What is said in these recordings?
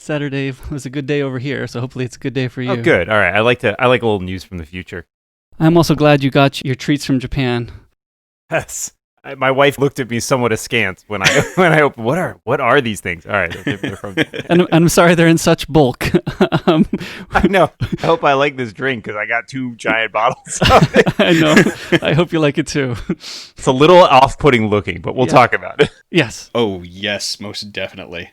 Saturday was a good day over here, so hopefully it's a good day for you. Oh, good. All right. I like a little news from the future. I'm also glad you got your treats from Japan. Yes. My wife looked at me somewhat askance when I opened. What are these things? All right. They're from and I'm sorry they're in such bulk. I know. I hope I like this drink because I got 2 giant bottles of it. I know. I hope you like it too. It's a little off-putting looking, but we'll talk about it. Yes. Oh, yes, most definitely.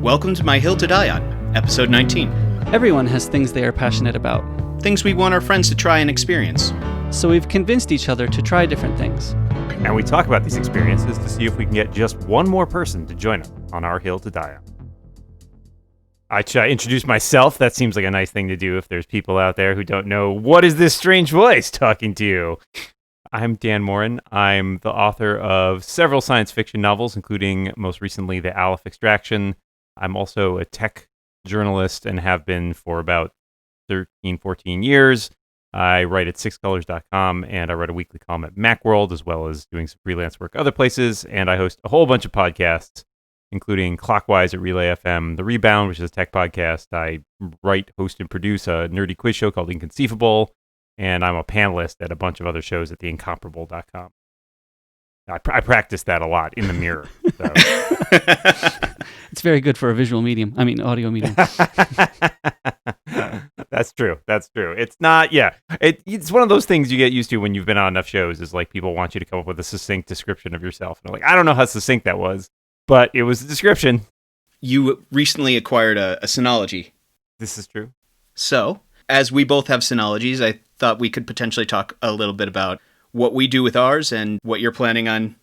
Welcome to My Hill to Die On, episode 19. Everyone has things they are passionate about. Things we want our friends to try and experience. So we've convinced each other to try different things. And we talk about these experiences to see if we can get just one more person to join us on our hill to die on. I introduce myself. That seems like a nice thing to do if there's people out there who don't know what is this strange voice talking to you. I'm Dan Moren. I'm the author of several science fiction novels, including most recently the Aleph Extraction. I'm also a tech journalist and have been for about 13, 14 years. I write at sixcolors.com, and I write a weekly column at Macworld, as well as doing some freelance work other places. And I host a whole bunch of podcasts, including Clockwise at Relay FM, The Rebound, which is a tech podcast. I write, host, and produce a nerdy quiz show called Inconceivable, and I'm a panelist at a bunch of other shows at theincomparable.com. I practice that a lot in the mirror. So. It's very good for a visual medium. I mean, audio medium. That's true. It's not, it's one of those things you get used to when you've been on enough shows, is like people want you to come up with a succinct description of yourself. And I'm like, I don't know how succinct that was, but it was a description. You recently acquired a Synology. This is true. So, as we both have Synologies, I thought we could potentially talk a little bit about what we do with ours and what you're planning on,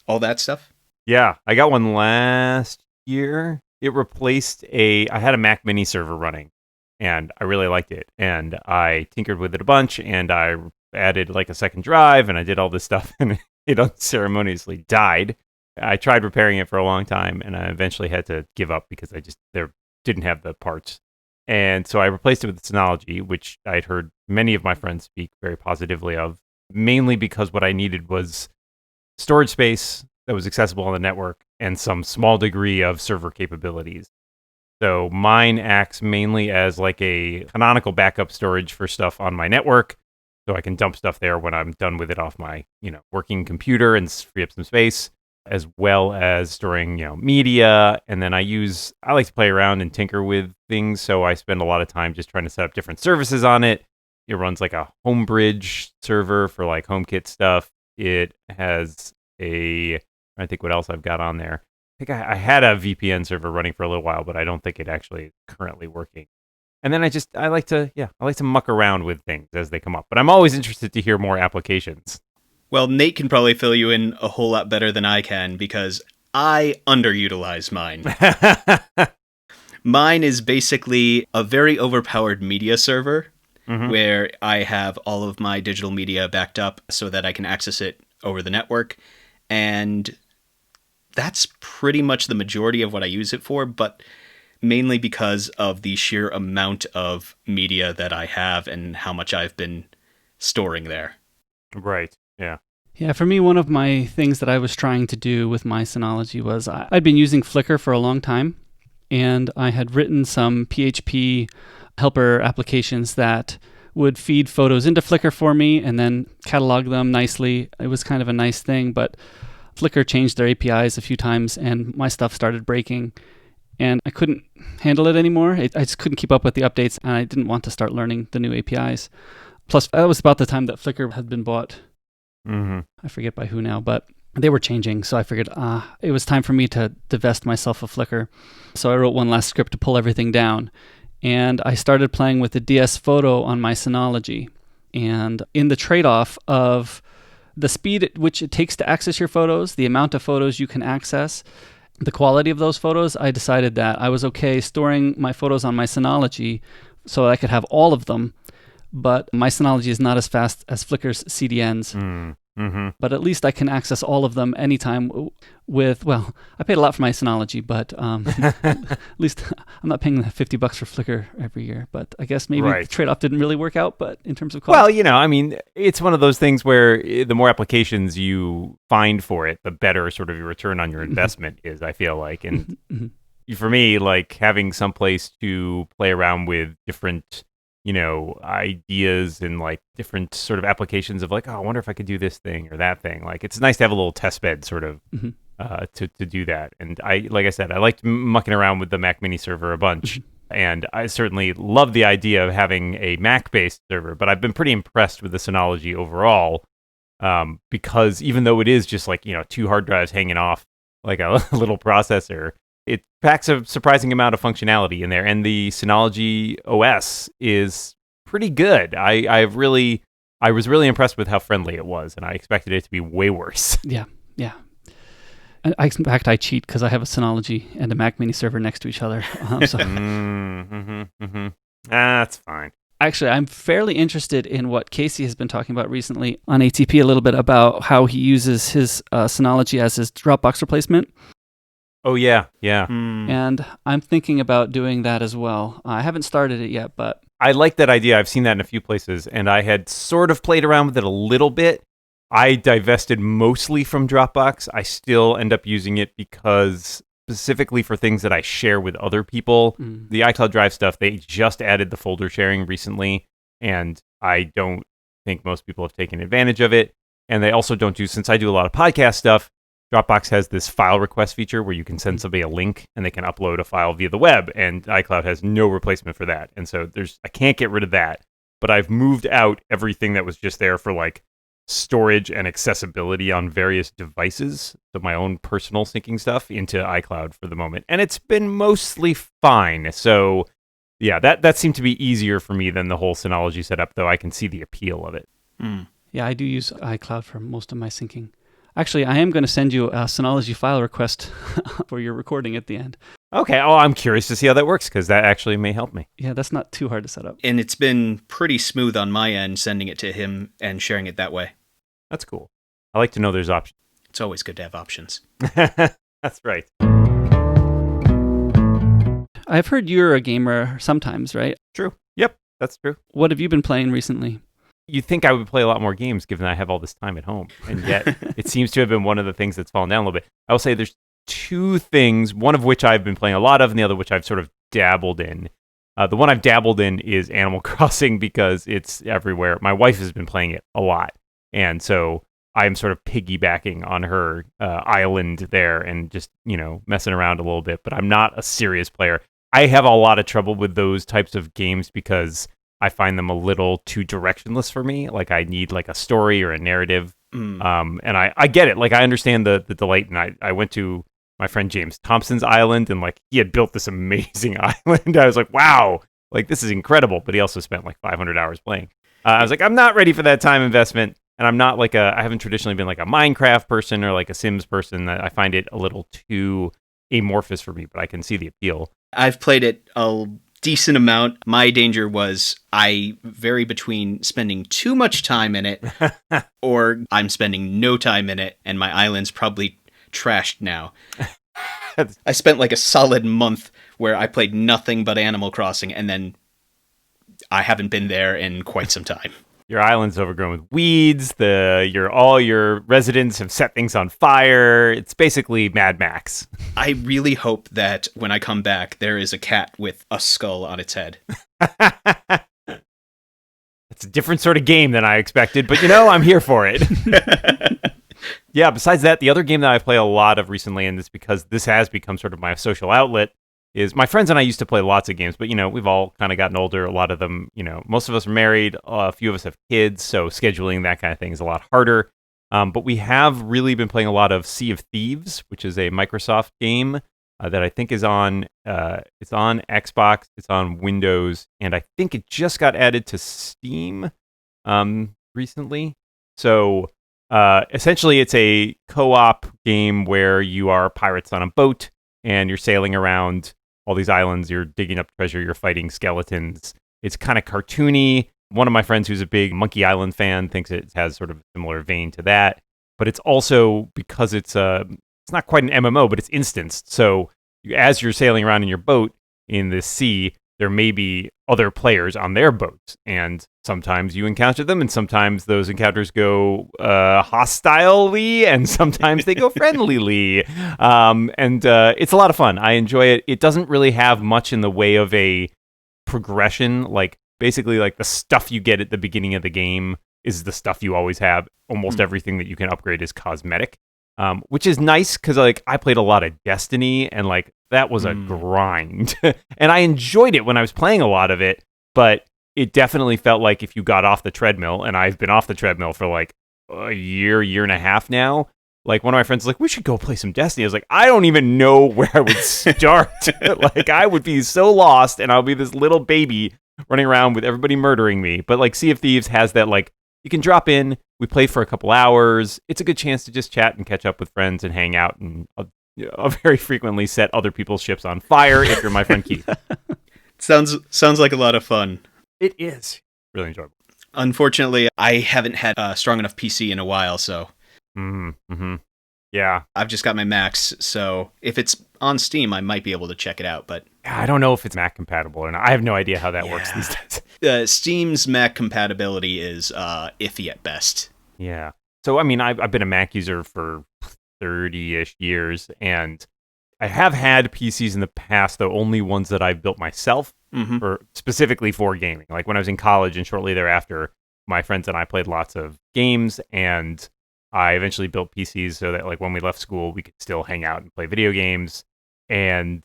all that stuff. Yeah, I got one last year. It replaced I had a Mac mini server running, and I really liked it. And I tinkered with it a bunch, and I added like a second drive, and I did all this stuff, and it unceremoniously died. I tried repairing it for a long time, and I eventually had to give up because there didn't have the parts. And so I replaced it with Synology, which I'd heard many of my friends speak very positively of, mainly because what I needed was storage space that was accessible on the network and some small degree of server capabilities. So mine acts mainly as like a canonical backup storage for stuff on my network, so I can dump stuff there when I'm done with it off my, working computer and free up some space, as well as storing, media. And then I like to play around and tinker with things, so I spend a lot of time just trying to set up different services on it. It runs like a Homebridge server for like HomeKit stuff. It has I think what else I've got on there. I think I had a VPN server running for a little while, but I don't think it actually is currently working. And then I like to muck around with things as they come up. But I'm always interested to hear more applications. Well, Nate can probably fill you in a whole lot better than I can, because I underutilize mine. Mine is basically a very overpowered media server, where I have all of my digital media backed up so that I can access it over the network. And that's pretty much the majority of what I use it for, but mainly because of the sheer amount of media that I have and how much I've been storing there. Right, yeah. Yeah, for me, one of my things that I was trying to do with my Synology was I'd been using Flickr for a long time, and I had written some PHP helper applications that would feed photos into Flickr for me and then catalog them nicely. It was kind of a nice thing, but Flickr changed their APIs a few times, and my stuff started breaking, and I couldn't handle it anymore. I just couldn't keep up with the updates, and I didn't want to start learning the new APIs. Plus, that was about the time that Flickr had been bought. I forget by who now, but they were changing, so I figured it was time for me to divest myself of Flickr. So I wrote one last script to pull everything down, and I started playing with the DS Photo on my Synology. And in the trade-off of the speed at which it takes to access your photos, the amount of photos you can access, the quality of those photos, I decided that I was okay storing my photos on my Synology so I could have all of them, but my Synology is not as fast as Flickr's CDNs. But at least I can access all of them anytime with, well, I paid a lot for my Synology, but at least I'm not paying $50 for Flickr every year. But I guess maybe the trade-off didn't really work out, but in terms of cost. Well, I mean, it's one of those things where the more applications you find for it, the better sort of your return on your investment is, I feel like. And for me, like having some place to play around with different ideas and like different sort of applications of like, oh, I wonder if I could do this thing or that thing. Like, it's nice to have a little test bed sort of to do that. And like I said, I liked mucking around with the Mac Mini server a bunch. And I certainly love the idea of having a Mac-based server, but I've been pretty impressed with the Synology overall because even though it is just like, 2 hard drives hanging off like a little processor, it packs a surprising amount of functionality in there, and the Synology OS is pretty good. I was really impressed with how friendly it was, and I expected it to be way worse. Yeah. In fact, I cheat because I have a Synology and a Mac Mini server next to each other. That's fine. Actually, I'm fairly interested in what Casey has been talking about recently on ATP a little bit about how he uses his Synology as his Dropbox replacement. Oh, yeah. And I'm thinking about doing that as well. I haven't started it yet, but... I like that idea. I've seen that in a few places, and I had sort of played around with it a little bit. I divested mostly from Dropbox. I still end up using it because specifically for things that I share with other people. The iCloud Drive stuff, they just added the folder sharing recently, and I don't think most people have taken advantage of it. And they also don't do, since I do a lot of podcast stuff, Dropbox has this file request feature where you can send somebody a link and they can upload a file via the web, and iCloud has no replacement for that. And so I can't get rid of that, but I've moved out everything that was just there for like storage and accessibility on various devices, so my own personal syncing stuff, into iCloud for the moment. And it's been mostly fine. So yeah, that seemed to be easier for me than the whole Synology setup, though I can see the appeal of it. Yeah, I do use iCloud for most of my syncing. Actually, I am going to send you a Synology file request for your recording at the end. Okay. Oh, I'm curious to see how that works, because that actually may help me. Yeah, that's not too hard to set up. And it's been pretty smooth on my end, sending it to him and sharing it that way. That's cool. I like to know there's options. It's always good to have options. That's right. I've heard you're a gamer sometimes, right? True. Yep, that's true. What have you been playing recently? You'd think I would play a lot more games given I have all this time at home. And yet it seems to have been one of the things that's fallen down a little bit. I will say there's 2 things, one of which I've been playing a lot of and the other which I've sort of dabbled in. The one I've dabbled in is Animal Crossing because it's everywhere. My wife has been playing it a lot. And so I'm sort of piggybacking on her island there and just, messing around a little bit. But I'm not a serious player. I have a lot of trouble with those types of games because I find them a little too directionless for me. Like, I need like a story or a narrative. And I get it. Like, I understand the delight. And I went to my friend James Thompson's island, and like he had built this amazing island. I was like, wow, like this is incredible. But he also spent like 500 hours playing. I was like, I'm not ready for that time investment. And I'm not like I haven't traditionally been like a Minecraft person or like a Sims person. I find it a little too amorphous for me, but I can see the appeal. I've played it a decent amount. My danger was I vary between spending too much time in it or I'm spending no time in it, and my island's probably trashed now. I spent like a solid month where I played nothing but Animal Crossing, and then I haven't been there in quite some time. Your island's overgrown with weeds. All your residents have set things on fire. It's basically Mad Max. I really hope that when I come back, there is a cat with a skull on its head. It's a different sort of game than I expected, but I'm here for it. Yeah, besides that, the other game that I play a lot of recently, and it's because this has become sort of my social outlet, is my friends and I used to play lots of games, but, we've all kind of gotten older. A lot of them, most of us are married. A few of us have kids, so scheduling that kind of thing is a lot harder. But we have really been playing a lot of Sea of Thieves, which is a Microsoft game that I think is on, it's on Xbox, it's on Windows, and I think it just got added to Steam recently. So essentially it's a co-op game where you are pirates on a boat and you're sailing around all these islands, you're digging up treasure, you're fighting skeletons. It's kind of cartoony. One of my friends who's a big Monkey Island fan thinks it has sort of a similar vein to that. But it's also because it's not quite an MMO, but it's instanced. So as you're sailing around in your boat in the sea, there may be other players on their boats, and sometimes you encounter them, and sometimes those encounters go hostilely, and sometimes they go friendlily. And it's a lot of fun. I enjoy it. It doesn't really have much in the way of a progression. Like, basically, like the stuff you get at the beginning of the game is the stuff you always have. Almost everything that you can upgrade is cosmetic. Which is nice because like I played a lot of Destiny and like that was a grind, and I enjoyed it when I was playing a lot of it. But it definitely felt like if you got off the treadmill, and I've been off the treadmill for like a year and a half now. Like one of my friends was like, "We should go play some Destiny." I was like, "I don't even know where I would start." Like I would be so lost, and I'll be this little baby running around with everybody murdering me. But like Sea of Thieves has that like you can drop in. We play for a couple hours. It's a good chance to just chat and catch up with friends and hang out. And I'll very frequently set other people's ships on fire if you're my friend Keith. Sounds like a lot of fun. It is. Really enjoyable. Unfortunately, I haven't had a strong enough PC in a while, so... Yeah. I've just got my Macs, so if it's on Steam, I might be able to check it out, but... I don't know if it's Mac compatible or not. I have no idea how that works these days. Steam's Mac compatibility is iffy at best. Yeah. So, I mean, I've been a Mac user for 30-ish years, and I have had PCs in the past, though only ones that I've built myself, specifically for gaming. Like when I was in college and shortly thereafter, my friends and I played lots of games, and I eventually built PCs so that like when we left school, we could still hang out and play video games. And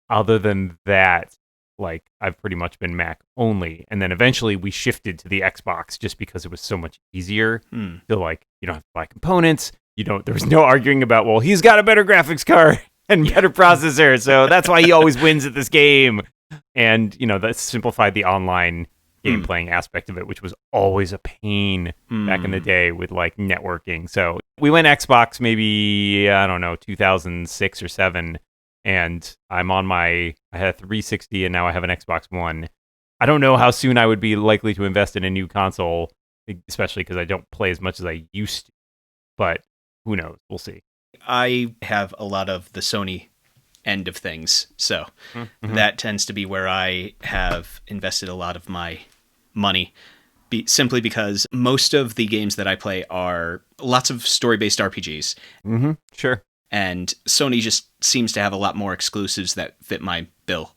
other than that, like I've pretty much been Mac only. And then eventually we shifted to the Xbox just because it was so much easier to like, you don't have to buy components. There was no arguing about, well, he's got a better graphics card and better processor. So that's why he always wins at this game. And, that simplified the online game playing aspect of it, which was always a pain back in the day with like networking. So we went Xbox maybe, I don't know, 2006 or 7. And I had a 360 and now I have an Xbox One. I don't know how soon I would be likely to invest in a new console, especially because I don't play as much as I used to. But who knows? We'll see. I have a lot of the Sony end of things, so that tends to be where I have invested a lot of my money. Simply because most of the games that I play are lots of story-based RPGs. Sure. And Sony just seems to have a lot more exclusives that fit my bill.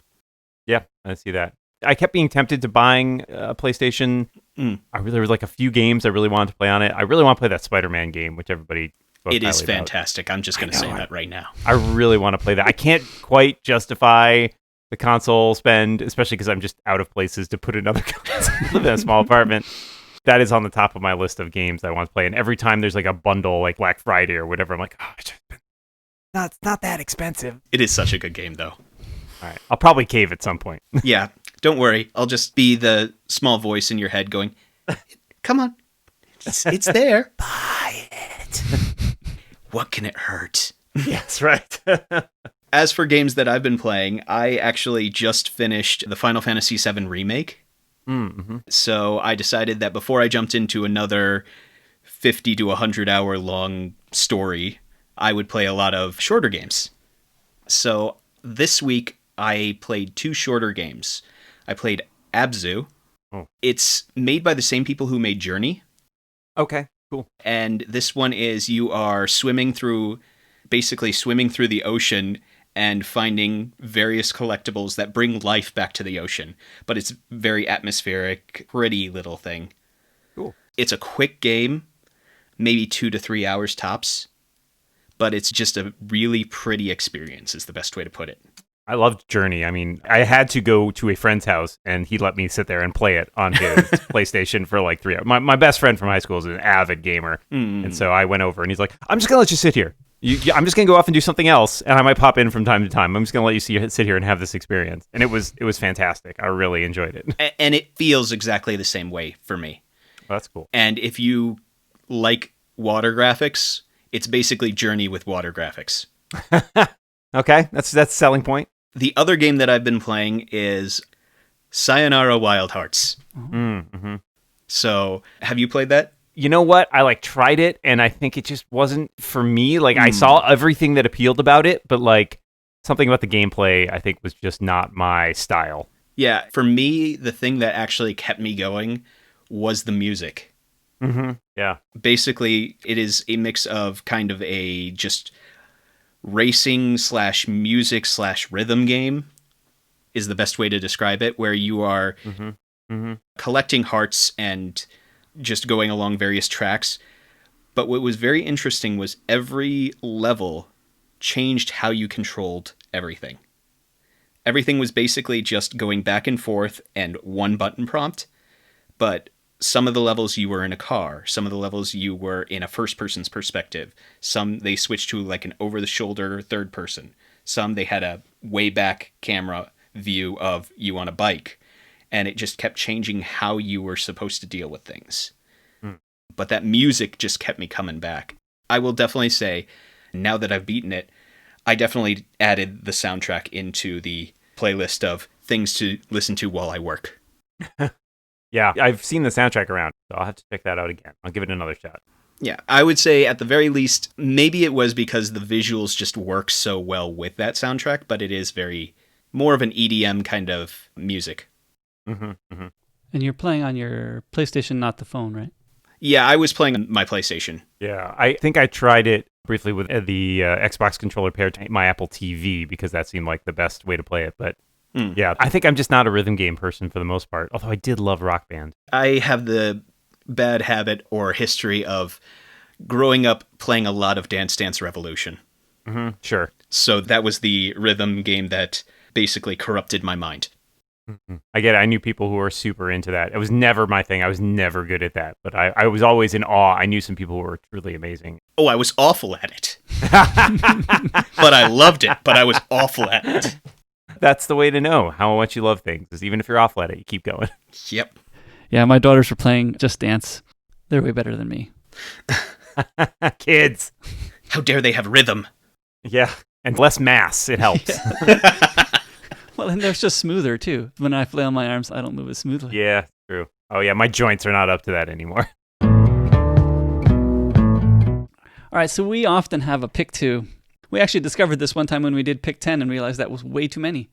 Yeah, I see that. I kept being tempted to buying a PlayStation. There was like a few games I really wanted to play on it. I really want to play that Spider-Man game, which everybody spoke It is highly fantastic. I'm just going to say that right now. I really want to play that. I can't quite justify the console spend, especially because I'm just out of places to put another console. I live in a small apartment. That is on the top of my list of games I want to play. And every time there's like a bundle, like Black Friday or whatever, I'm like, it's not that expensive. It is such a good game, though. All right. I'll probably cave at some point. Yeah. Don't worry. I'll just be the small voice in your head going, come on. It's there. Buy it. What can it hurt? Yes, right. As for games that I've been playing, I actually just finished the Final Fantasy VII Remake. So I decided that before I jumped into another 50 to 100 hour long story, I would play a lot of shorter games. So this week, I played 2 shorter games. I played Abzu. It's made by the same people who made Journey. Okay, cool. And this one is you are basically swimming through the ocean and finding various collectibles that bring life back to the ocean. But it's very atmospheric, pretty little thing. Cool. It's a quick game, maybe 2 to 3 hours tops. But it's just a really pretty experience is the best way to put it. I loved Journey. I mean, I had to go to a friend's house, and he let me sit there and play it on his PlayStation for like 3 hours. My best friend from high school is an avid gamer, and so I went over, and he's like, I'm just going to let you sit here. I'm just going to go off and do something else, and I might pop in from time to time. I'm just going to let you sit here and have this experience. And it was fantastic. I really enjoyed it. And it feels exactly the same way for me. Well, that's cool. And if you like water graphics, it's basically Journey with water graphics. Okay, that's a selling point. The other game that I've been playing is Sayonara Wild Hearts. So, have you played that? You know what? I tried it, and I think it just wasn't for me. I saw everything that appealed about it, but something about the gameplay I think was just not my style. Yeah, for me, the thing that actually kept me going was the music. Mm-hmm. Yeah. Basically, it is a mix of kind of a just racing / music / rhythm game is the best way to describe it, where you are collecting hearts and just going along various tracks. But what was very interesting was every level changed how you controlled everything. Everything was basically just going back and forth and one button prompt, but some of the levels you were in a car, some of the levels you were in a first person's perspective, some they switched to an over-the-shoulder third person, some they had a way back camera view of you on a bike, and it just kept changing how you were supposed to deal with things. But that music just kept me coming back. I will definitely say, now that I've beaten it, I definitely added the soundtrack into the playlist of things to listen to while I work. Yeah, I've seen the soundtrack around, so I'll have to check that out again. I'll give it another shot. Yeah, I would say at the very least, maybe it was because the visuals just work so well with that soundtrack, but it is more of an EDM kind of music. And you're playing on your PlayStation, not the phone, right? Yeah, I was playing on my PlayStation. Yeah, I think I tried it briefly with the Xbox controller paired to my Apple TV because that seemed like the best way to play it. But yeah, I think I'm just not a rhythm game person for the most part, although I did love Rock Band. I have the bad habit or history of growing up playing a lot of Dance Dance Revolution. Sure. So that was the rhythm game that basically corrupted my mind. I get it. I knew people who were super into that. It was never my thing. I was never good at that. But I was always in awe. I knew some people who were truly amazing. Oh, I was awful at it. But I loved it, but I was awful at it. That's the way to know how much you love things, is even if you're awful at it, you keep going. Yep. Yeah, my daughters were playing Just Dance. They're way better than me. Kids. How dare they have rhythm? Yeah, and less mass. It helps. Well, and they're just smoother, too. When I flail my arms, I don't move as smoothly. Yeah, true. Oh, yeah, my joints are not up to that anymore. All right, so we often have a pick 2. We actually discovered this one time when we did pick 10 and realized that was way too many.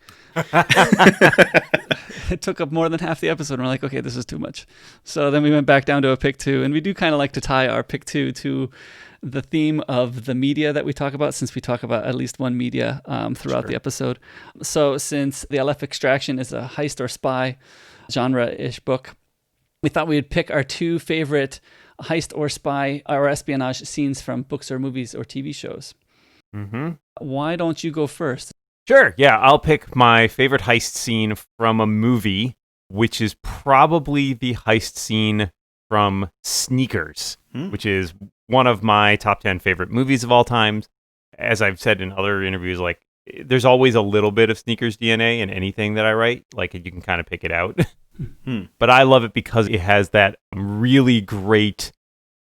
It took up more than half the episode, and we're like, okay, this is too much. So then we went back down to a pick 2, and we do kind of like to tie our pick 2 to the theme of the media that we talk about, since we talk about at least one media throughout the episode. So since the Aleph Extraction is a heist or spy genre-ish book, we thought we would pick our 2 favorite heist or spy or espionage scenes from books or movies or TV shows. Why don't you go first? Sure, yeah, I'll pick my favorite heist scene from a movie, which is probably the heist scene from Sneakers, which is one of my top 10 favorite movies of all time. As I've said in other interviews, there's always a little bit of Sneakers DNA in anything that I write. You can kind of pick it out. But I love it because it has that really great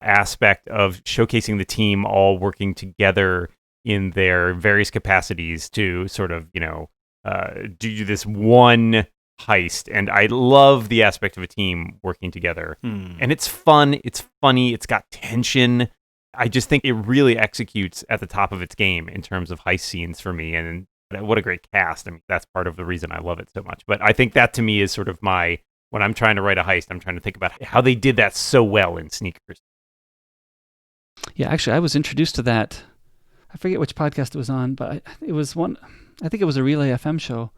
aspect of showcasing the team all working together in their various capacities to sort of, do this one heist. And I love the aspect of a team working together. And it's fun, it's funny, it's got tension. I just think it really executes at the top of its game in terms of heist scenes for me. And what a great cast. I mean, that's part of the reason I love it so much. But I think that to me is sort of when I'm trying to write a heist, I'm trying to think about how they did that so well in Sneakers. Yeah, actually, I was introduced to that. I forget which podcast it was on, but it was one. I think it was a Relay FM show.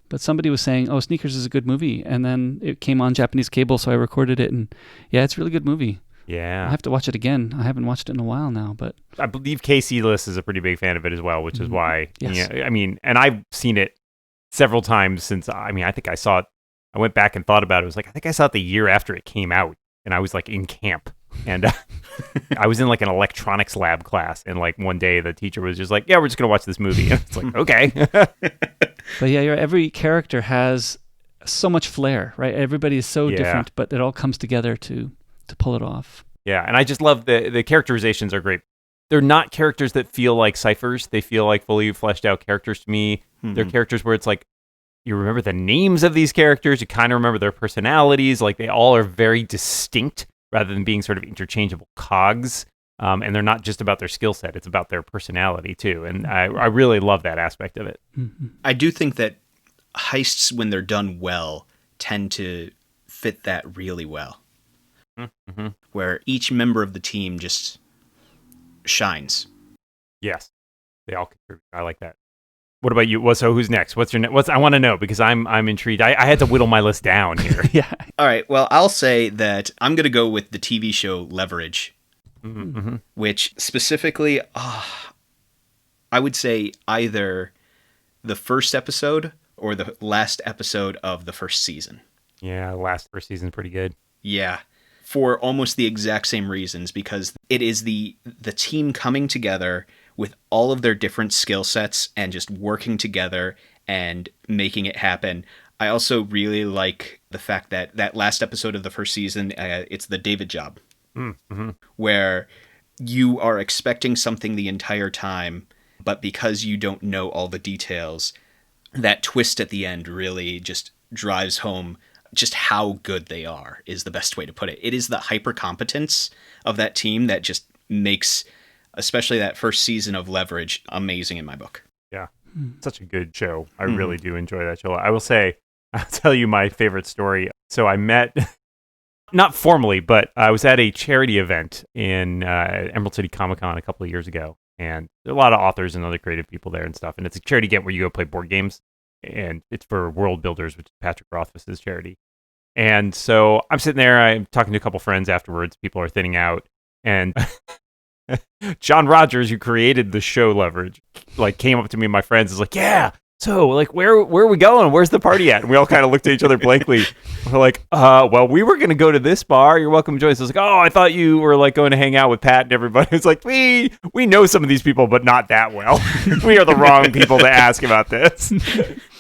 But somebody was saying, "Oh, Sneakers is a good movie," and then it came on Japanese cable, so I recorded it, and yeah, it's a really good movie. Yeah, I have to watch it again. I haven't watched it in a while now, but I believe Casey List is a pretty big fan of it as well, which is why. Yes. I mean, and I've seen it several times since. I mean, I think I saw it. I went back and thought about it. It was I think I saw it the year after it came out, and I was in camp. And I was in an electronics lab class, and one day the teacher was just yeah, we're just gonna watch this movie. And it's okay. But yeah, every character has so much flair, right? Everybody is so different, but it all comes together to pull it off. Yeah, and I just love the characterizations are great. They're not characters that feel like ciphers. They feel like fully fleshed out characters to me. They're characters where it's you remember the names of these characters. You kind of remember their personalities. Like, they all are very distinct rather than being sort of interchangeable cogs. And they're not just about their skill set. It's about their personality, too. And I really love that aspect of it. Mm-hmm. I do think that heists, when they're done well, tend to fit that really well. Mm-hmm. Where each member of the team just shines. Yes. They all contribute. I like that. What about you? So who's next? What's your next? I want to know, because I'm intrigued. I had to whittle my list down here. Yeah. All right. Well, I'll say that I'm going to go with the TV show Leverage, which specifically, I would say either the first episode or the last episode of the first season. Yeah, first season's pretty good. Yeah. For almost the exact same reasons, because it is the team coming together with all of their different skill sets and just working together and making it happen. I also really like the fact that that last episode of the first season, it's the David job, where you are expecting something the entire time, but because you don't know all the details, that twist at the end really just drives home just how good they are, is the best way to put it. It is the hyper competence of that team that just makes, especially that first season of Leverage, amazing in my book. Yeah, such a good show. I really do enjoy that show. I will say, I'll tell you my favorite story. So I met, not formally, but I was at a charity event in Emerald City Comic Con a couple of years ago. And there are a lot of authors and other creative people there and stuff. And it's a charity event where you go play board games. And it's for World Builders, which is Patrick Rothfuss's charity. And so I'm sitting there, I'm talking to a couple friends afterwards. People are thinning out. And John Rogers, who created the show Leverage, like, came up to me and my friends, is like, yeah, so, like, where are we going? Where's the party at? And we all kind of looked at each other blankly. We're like, well, we were going to go to this bar. You're welcome to join us. I was like, oh, I thought you were, like, going to hang out with Pat and everybody. It's like, we know some of these people, but not that well. We are the wrong people to ask about this.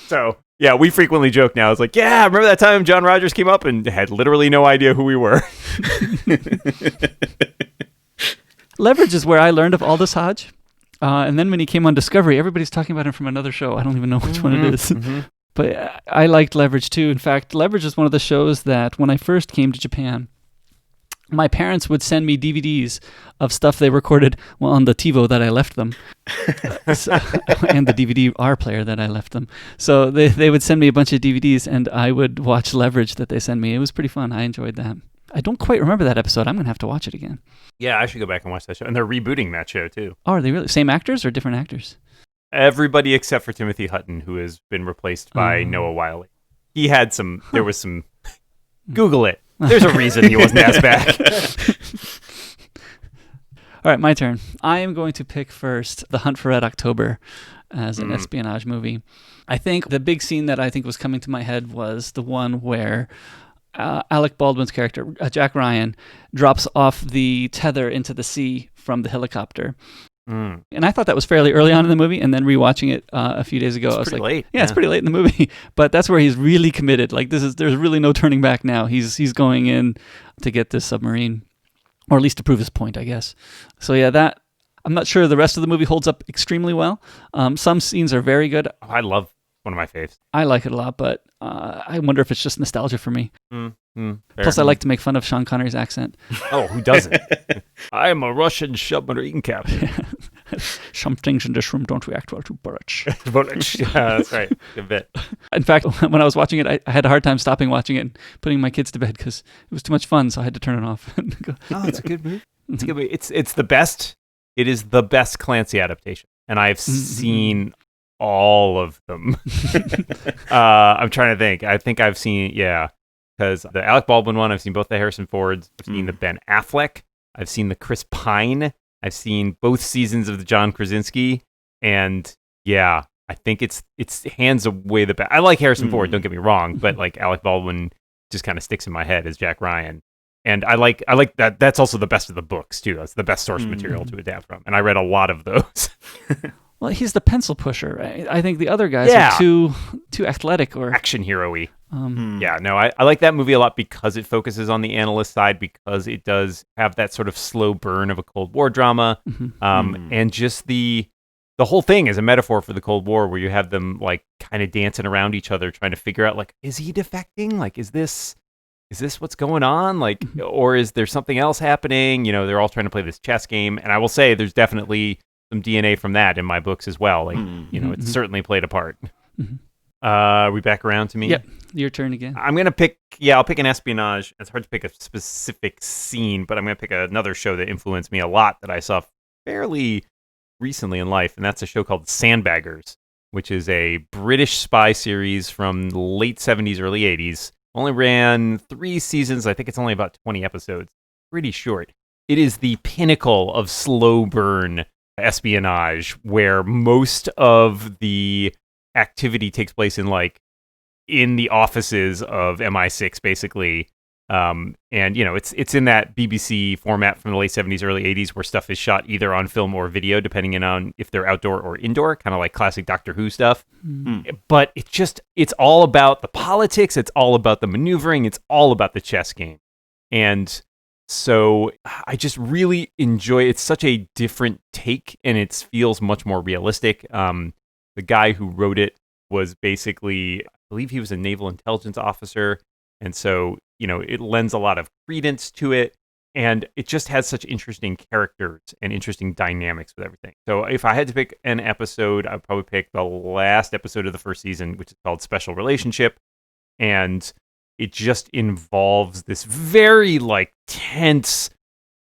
So, yeah, we frequently joke now. It's like, yeah, remember that time John Rogers came up and had literally no idea who we were? Leverage is where I learned of Aldous Hodge. And then when he came on Discovery, everybody's talking about him from another show. I don't even know which one it is. But I liked Leverage too. In fact, Leverage is one of the shows that when I first came to Japan, my parents would send me DVDs of stuff they recorded on the TiVo that I left them, and the DVD-R player that I left them. So they would send me a bunch of DVDs, and I would watch Leverage that they send me. It was pretty fun. I enjoyed that. I don't quite remember that episode. I'm going to have to watch it again. Yeah, I should go back and watch that show. And they're rebooting that show, too. Oh, are they really? Same actors or different actors? Everybody except for Timothy Hutton, who has been replaced by Noah Wiley. He had some... There was some... Google it. There's a reason he wasn't asked back. All right, my turn. I am going to pick first The Hunt for Red October as an espionage movie. I think the big scene that I think was coming to my head was the one where Alec Baldwin's character, Jack Ryan, drops off the tether into the sea from the helicopter. And I thought that was fairly early on in the movie, and then rewatching it a few days ago, I was like, late. Yeah, it's pretty late in the movie. But that's where he's really committed. Like, there's really no turning back now. He's going in to get this submarine, or at least to prove his point, I guess. So yeah, that I'm not sure the rest of the movie holds up extremely well. Some scenes are very good. I love one of my faves. I like it a lot, but I wonder if it's just nostalgia for me. Fair. Plus, I like to make fun of Sean Connery's accent. Oh, who doesn't? I am a Russian submarine captain. Some things in this room don't react well to bullets. Yeah, that's right. Good bit. In fact, when I was watching it, I had a hard time stopping watching it and putting my kids to bed because it was too much fun, so I had to turn it off. Oh, it's a good movie. It's a good movie. It's the best. It is the best Clancy adaptation, and I've seen all of them. I'm trying to think. I think I've seen, because the Alec Baldwin one, I've seen both the Harrison Fords. I've seen the Ben Affleck. I've seen the Chris Pine. I've seen both seasons of the John Krasinski, and I think it's hands away the best. I like Harrison Ford, don't get me wrong, but like Alec Baldwin just kind of sticks in my head as Jack Ryan. And I like that. That's also the best of the books too. That's the best source material to adapt from. And I read a lot of those. Well, he's the pencil pusher, right? I think the other guys are too athletic or action hero-y. I like that movie a lot because it focuses on the analyst side, because it does have that sort of slow burn of a Cold War drama, and just the the whole thing is a metaphor for the Cold War, where you have them like kind of dancing around each other, trying to figure out like, is he defecting? Like, is this what's going on? Like, or is there something else happening? You know, they're all trying to play this chess game. And I will say there's definitely some DNA from that in my books as well. Like, you know, it's certainly played a part. Are we back around to me? Yep. Your turn again. I'm going to pick, I'll pick an espionage. It's hard to pick a specific scene, but I'm going to pick another show that influenced me a lot that I saw fairly recently in life. And that's a show called Sandbaggers, which is a British spy series from the late 70s, early 80s. Only ran 3 seasons. I think it's only about 20 episodes. Pretty short. It is the pinnacle of slow burn espionage, where most of the activity takes place in the offices of MI6, basically. And you know, it's in that BBC format from the late 70s, early 80s, where stuff is shot either on film or video, depending on if they're outdoor or indoor, kind of like classic Doctor Who stuff. But it's all about the politics, it's all about the maneuvering, it's all about the chess game. And so I just really enjoy it. It's such a different take, and it feels much more realistic. The guy who wrote it was basically, I believe he was a naval intelligence officer. And so, you know, it lends a lot of credence to it. And it just has such interesting characters and interesting dynamics with everything. So if I had to pick an episode, I'd probably pick the last episode of the first season, which is called Special Relationship. And it just involves this very like tense,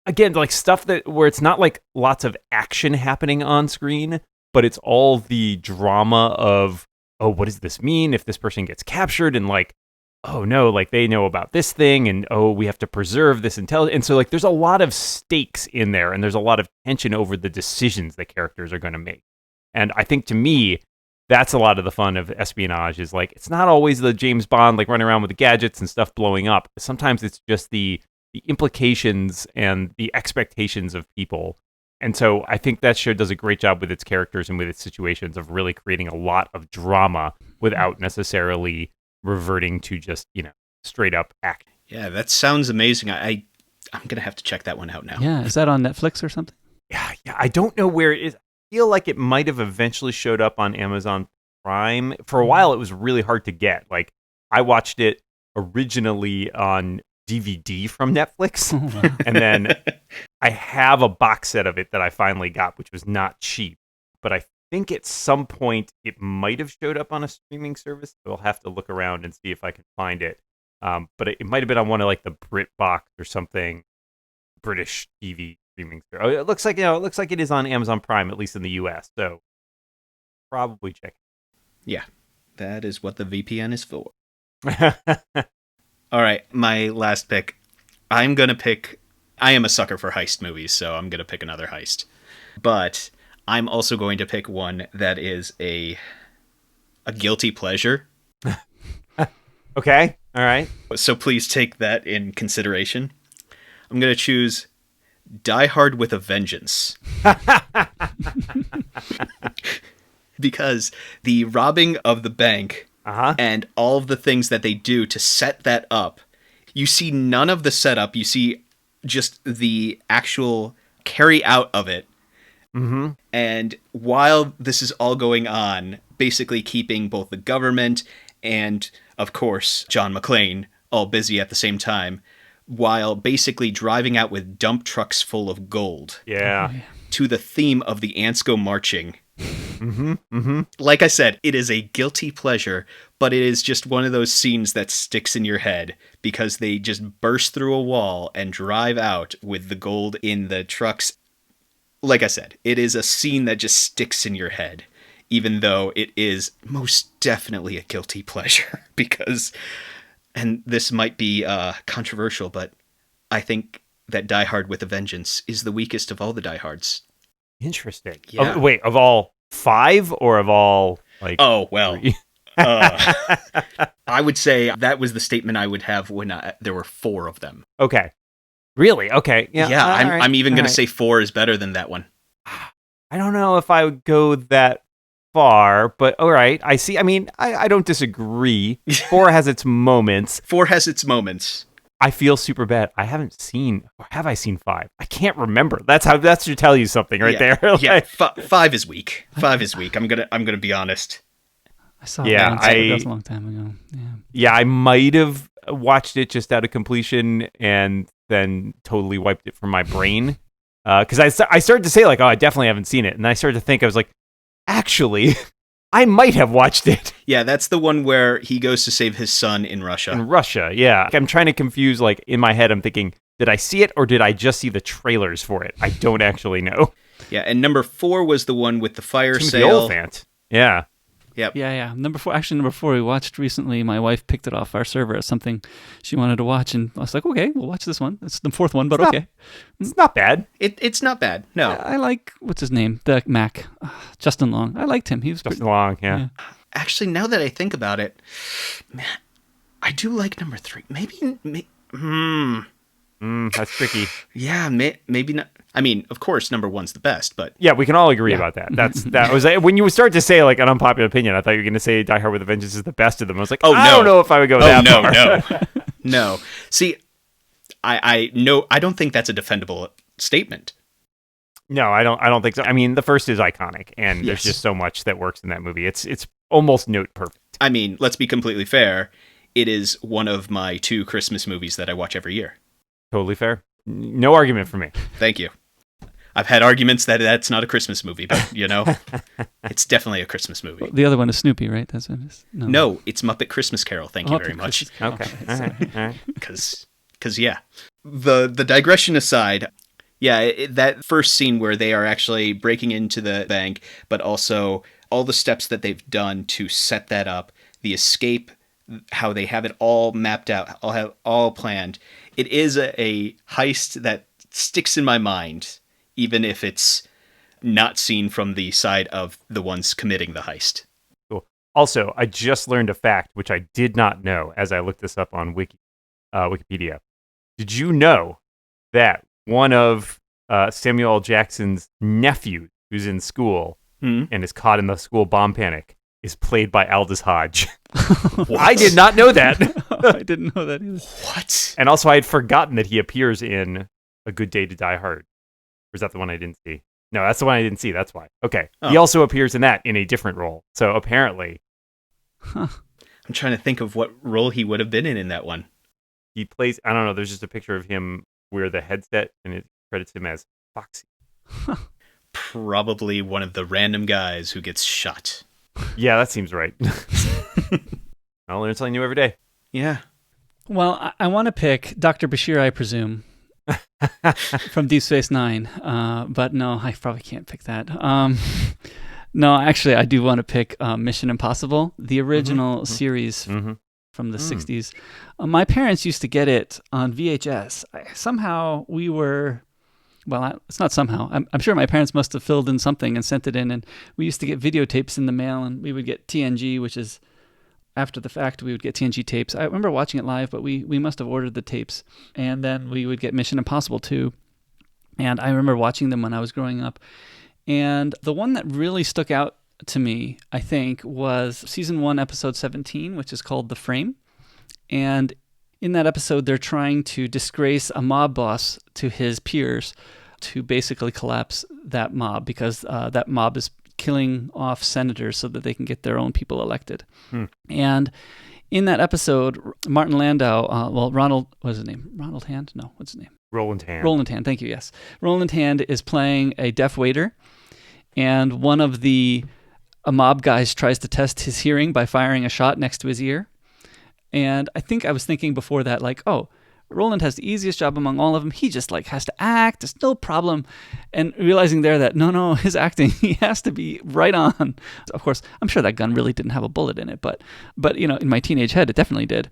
again, like stuff where it's not like lots of action happening on screen, but it's all the drama of, oh, what does this mean if this person gets captured? And like, oh no, like they know about this thing, and oh, we have to preserve this intelligence. And so like there's a lot of stakes in there, and there's a lot of tension over the decisions the characters are going to make. And I think to me, that's a lot of the fun of espionage, is like, it's not always the James Bond, like running around with the gadgets and stuff blowing up. Sometimes it's just the implications and the expectations of people. And so I think that show does a great job with its characters and with its situations of really creating a lot of drama without necessarily reverting to just, you know, straight up action. Yeah, that sounds amazing. I'm going to have to check that one out now. Yeah, is that on Netflix or something? Yeah, I don't know where it is. I feel like it might have eventually showed up on Amazon Prime. For a while, it was really hard to get. Like, I watched it originally on DVD from Netflix, and then I have a box set of it that I finally got, which was not cheap. But I think at some point it might have showed up on a streaming service. So I'll have to look around and see if I can find it. But it might have been on one of like the BritBox or something, British TV streaming service. Oh, it looks like it is on Amazon Prime, at least in the US. So probably check it. Yeah, that is what the VPN is for. All right, my last pick. I am a sucker for heist movies, so I'm going to pick another heist. But I'm also going to pick one that is a guilty pleasure. Okay, all right. So please take that in consideration. I'm going to choose Die Hard with a Vengeance. Because the robbing of the bank and all of the things that they do to set that up, you see none of the setup. You see just the actual carry out of it. Mm-hmm. And while this is all going on, basically keeping both the government and, of course, John McClane all busy at the same time, while basically driving out with dump trucks full of gold. Yeah. To the theme of the ants go marching. Mm-hmm. Mm-hmm. Like I said, it is a guilty pleasure, but it is just one of those scenes that sticks in your head because they just burst through a wall and drive out with the gold in the trucks. Like I said, it is a scene that just sticks in your head, even though it is most definitely a guilty pleasure because, and this might be controversial, but I think that Die Hard with a Vengeance is the weakest of all the Die Hards. Interesting. Yeah. Wait, of all 5 or of all like? Oh well, I would say that was the statement I would have when there were 4 of them. Okay. Really? Okay. Yeah. Yeah. Right. I'm even going to say 4 is better than that one. I don't know if I would go that far, but all right. I see. I mean, I don't disagree. 4 has its moments. 4 has its moments. I feel super bad. I haven't seen, or have I seen 5? I can't remember. That should tell you something right there. Yeah, 5 is weak. 5 is weak. I'm gonna be honest. I saw it once, but that was a long time ago. Yeah, I might have watched it just out of completion and then totally wiped it from my brain. Because I started to say, like, oh, I definitely haven't seen it. And I started to think, I was like, actually, I might have watched it. Yeah, that's the one where he goes to save his son in Russia. In Russia, yeah. I'm trying to confuse, like, in my head, I'm thinking, did I see it or did I just see the trailers for it? I don't actually know. Yeah, and number 4 was the one with the fire Timothy sale. Oliphant. Yeah. Yep. Yeah. Number 4 we watched recently. My wife picked it off our server as something she wanted to watch, and I was like, okay, we'll watch this one. It's the 4th one, but okay. It's not bad. It's not bad. No. I like, what's his name? The Mac. Justin Long. I liked him. He was Justin Long, yeah. Actually, now that I think about it, man, I do like number 3. That's tricky. Yeah, maybe not. I mean, of course, number 1's the best, but yeah, we can all agree about that. That was when you start to say like an unpopular opinion. I thought you were going to say Die Hard with a Vengeance is the best of them. I was like, I don't know if I would go that far. No. See, I don't think that's a defendable statement. No, I don't think so. I mean, the first is iconic, and there's just so much that works in that movie. It's almost note perfect. I mean, let's be completely fair. It is one of my 2 Christmas movies that I watch every year. Totally fair. No argument for me. Thank you. I've had arguments that that's not a Christmas movie, but, it's definitely a Christmas movie. Well, the other one is Snoopy, right? That's what it is? No, it's Muppet Christmas Carol. Thank you very much. Okay. All right. Because, yeah. The digression aside, yeah, that first scene where they are actually breaking into the bank, but also all the steps that they've done to set that up, the escape, how they have it all mapped out, all planned. It is a heist that sticks in my mind, even if it's not seen from the side of the ones committing the heist. Cool. Also, I just learned a fact, which I did not know as I looked this up on Wikipedia. Did you know that one of Samuel L. Jackson's nephews, who's in school and is caught in the school bomb panic, is played by Aldous Hodge? I did not know that. I didn't know that either. What? And also, I had forgotten that he appears in A Good Day to Die Hard. Or is that the one I didn't see? No, that's the one I didn't see. That's why. Okay. Oh. He also appears in that in a different role. So apparently. I'm trying to think of what role he would have been in that one. He plays, I don't know, there's just a picture of him wear the headset and it credits him as Foxy. Probably one of the random guys who gets shot. Yeah, that seems right. I'll learn something new every day. Yeah. Well, I want to pick Dr. Bashir, I presume, from Deep Space Nine. But no, I probably can't pick that. No, actually, I do want to pick Mission Impossible, the original series from the 60s. My parents used to get it on VHS. Somehow we were... Well, it's not somehow. I'm sure my parents must have filled in something and sent it in. And we used to get videotapes in the mail, and we would get TNG, which is after the fact. We would get TNG tapes. I remember watching it live, but we must have ordered the tapes. And then we would get Mission Impossible too. And I remember watching them when I was growing up. And the one that really stuck out to me, I think, was season 1, episode 17, which is called The Frame. And in that episode, they're trying to disgrace a mob boss to his peers to basically collapse that mob because that mob is killing off senators so that they can get their own people elected. And in that episode, Martin Landau, Ronald, what's his name? Ronald Hand? No, what's his name? Roland Hand. Roland Hand, thank you, yes. Roland Hand is playing a deaf waiter, and one of the mob guys tries to test his hearing by firing a shot next to his ear. And I think I was thinking before that, like, oh, Roland has the easiest job among all of them. He just has to act. It's no problem. And realizing there that no, his acting, he has to be right on. Of course, I'm sure that gun really didn't have a bullet in it, but in my teenage head, it definitely did.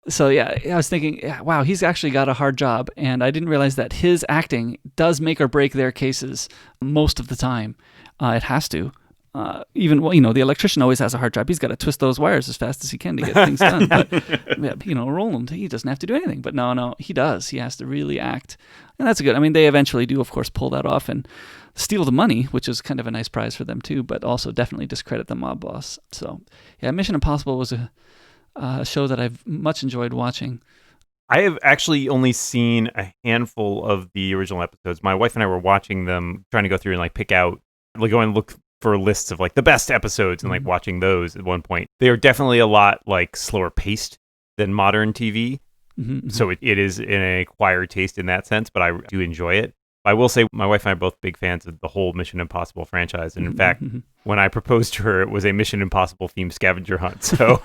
So yeah, I was thinking, wow, he's actually got a hard job. And I didn't realize that his acting does make or break their cases most of the time. It has to. Even the electrician always has a hard job. He's got to twist those wires as fast as he can to get things done. But Roland, he doesn't have to do anything. But no, he does. He has to really act, and that's good. I mean, they eventually do, of course, pull that off and steal the money, which is kind of a nice prize for them too. But also definitely discredit the mob boss. So yeah, Mission Impossible was a show that I've much enjoyed watching. I have actually only seen a handful of the original episodes. My wife and I were watching them, trying to go through and like pick out, like go and look for lists of like the best episodes and like watching those at one point. They are definitely a lot like slower paced than modern TV. So it is an acquired taste in that sense, but I do enjoy it. I will say my wife and I are both big fans of the whole Mission Impossible franchise. And in fact, when I proposed to her, it was a Mission Impossible themed scavenger hunt. So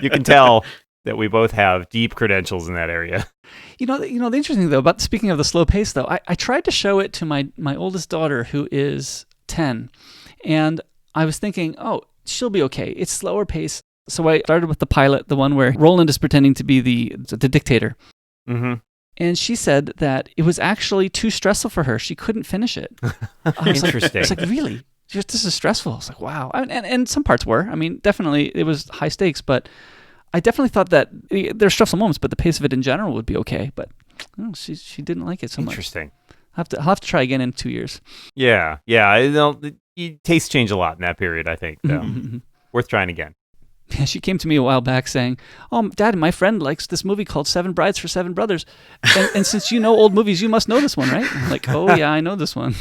you can tell that we both have deep credentials in that area. You know, the interesting thing, though, about speaking of the slow pace, though, I tried to show it to my oldest daughter, who is 10. And I was thinking, oh, she'll be okay. It's slower pace. So I started with the pilot, the one where Roland is pretending to be the dictator. And she said that it was actually too stressful for her. She couldn't finish it. Interesting. It's like, really? This is stressful. It's like, wow. And some parts were. I mean, definitely it was high stakes, but I definitely thought that there's stressful moments, but the pace of it in general would be okay. But she didn't like it so much. Interesting. I'll have to try again in 2 years. Yeah. Tastes change a lot in that period, I think. So. Worth trying again. Yeah, she came to me a while back saying, "Oh, Dad, my friend likes this movie called Seven Brides for Seven Brothers, and since you know old movies, you must know this one, right?" I'm like, "Oh yeah, I know this one."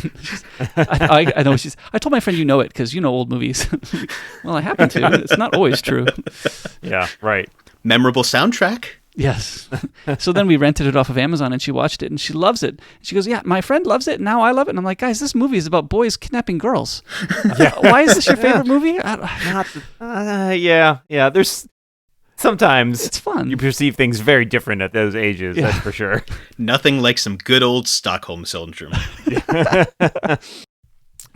I know. I told my friend you know it because you know old movies. Well, I happen to. It's not always true. Yeah, right. Memorable soundtrack. Yes. So then we rented it off of Amazon, and she watched it, and she loves it. She goes, "Yeah, my friend loves it, and now I love it." And I'm like, "Guys, this movie is about boys kidnapping girls. Why is this your favorite movie?" Yeah. There's sometimes it's fun. You perceive things very different at those ages. That's for sure. Nothing like some good old Stockholm syndrome.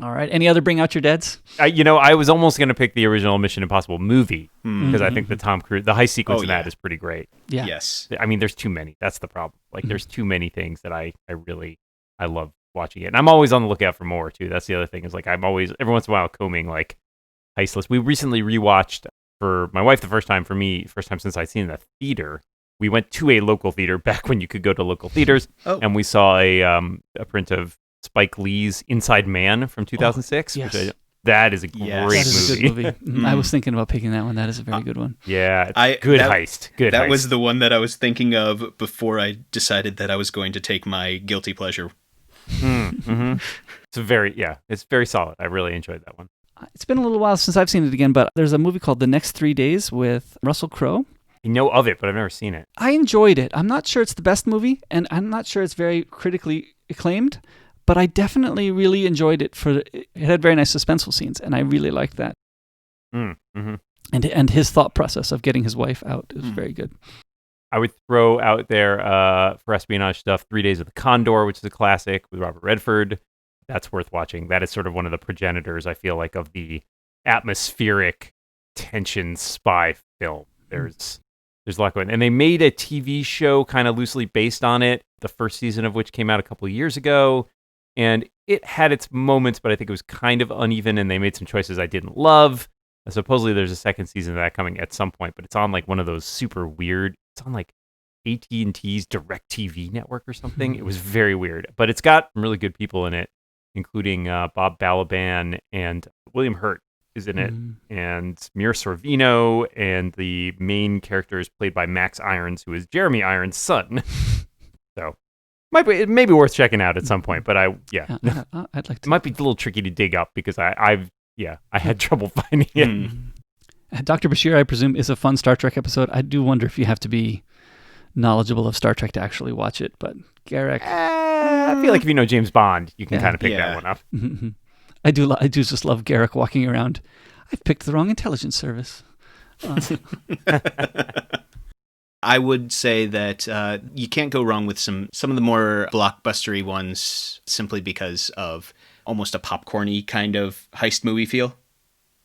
All right. Any other bring out your deads? I was almost going to pick the original Mission Impossible movie because I think the Tom Cruise, the heist sequence in that is pretty great. Yeah. Yes. I mean, there's too many. That's the problem. Like, there's too many things that I love watching it. And I'm always on the lookout for more, too. That's the other thing is, like, I'm always, every once in a while, combing, like, heist lists. We recently rewatched, for my wife the first time, for me, first time since I'd seen the theater. We went to a local theater back when you could go to local theaters, and we saw a print of Spike Lee's Inside Man from 2006. Yes. That is a great that is movie. a good movie. I was thinking about picking that one. That is a very good one. Yeah, good heist. Good that heist. was the one that I was thinking of before I decided that I was going to take my guilty pleasure. It's very solid. I really enjoyed that one. It's been a little while since I've seen it again, but there's a movie called The Next 3 Days with Russell Crowe. I know of it, but I've never seen it. I enjoyed it. I'm not sure it's the best movie, and I'm not sure it's very critically acclaimed, but I definitely really enjoyed it. It had very nice suspenseful scenes, and I really liked that. And his thought process of getting his wife out is very good. I would throw out there for espionage stuff, 3 Days of the Condor, which is a classic with Robert Redford. That's worth watching. That is sort of one of the progenitors, I feel like, of the atmospheric tension spy film. There's a lot going on. And they made a TV show kind of loosely based on it, the first season of which came out a couple of years ago. And it had its moments, but I think it was kind of uneven, and they made some choices I didn't love. Supposedly there's a second season of that coming at some point, but it's on like one of those super weird, it's on like AT&T's DirecTV network or something. It was very weird, but it's got some really good people in it, including Bob Balaban, and William Hurt is in it, and Mira Sorvino, and the main character is played by Max Irons, who is Jeremy Irons' son. So it may be worth checking out at some point, but I'd like to. It might be a little tricky to dig up because I had trouble finding it. Dr. Bashir, I presume, is a fun Star Trek episode. I do wonder if you have to be knowledgeable of Star Trek to actually watch it, but Garrick... I feel like if you know James Bond, you can kind of pick that one up. I do just love Garrick walking around. I've picked the wrong intelligence service. I would say that you can't go wrong with some of the more blockbustery ones simply because of almost a popcorny kind of heist movie feel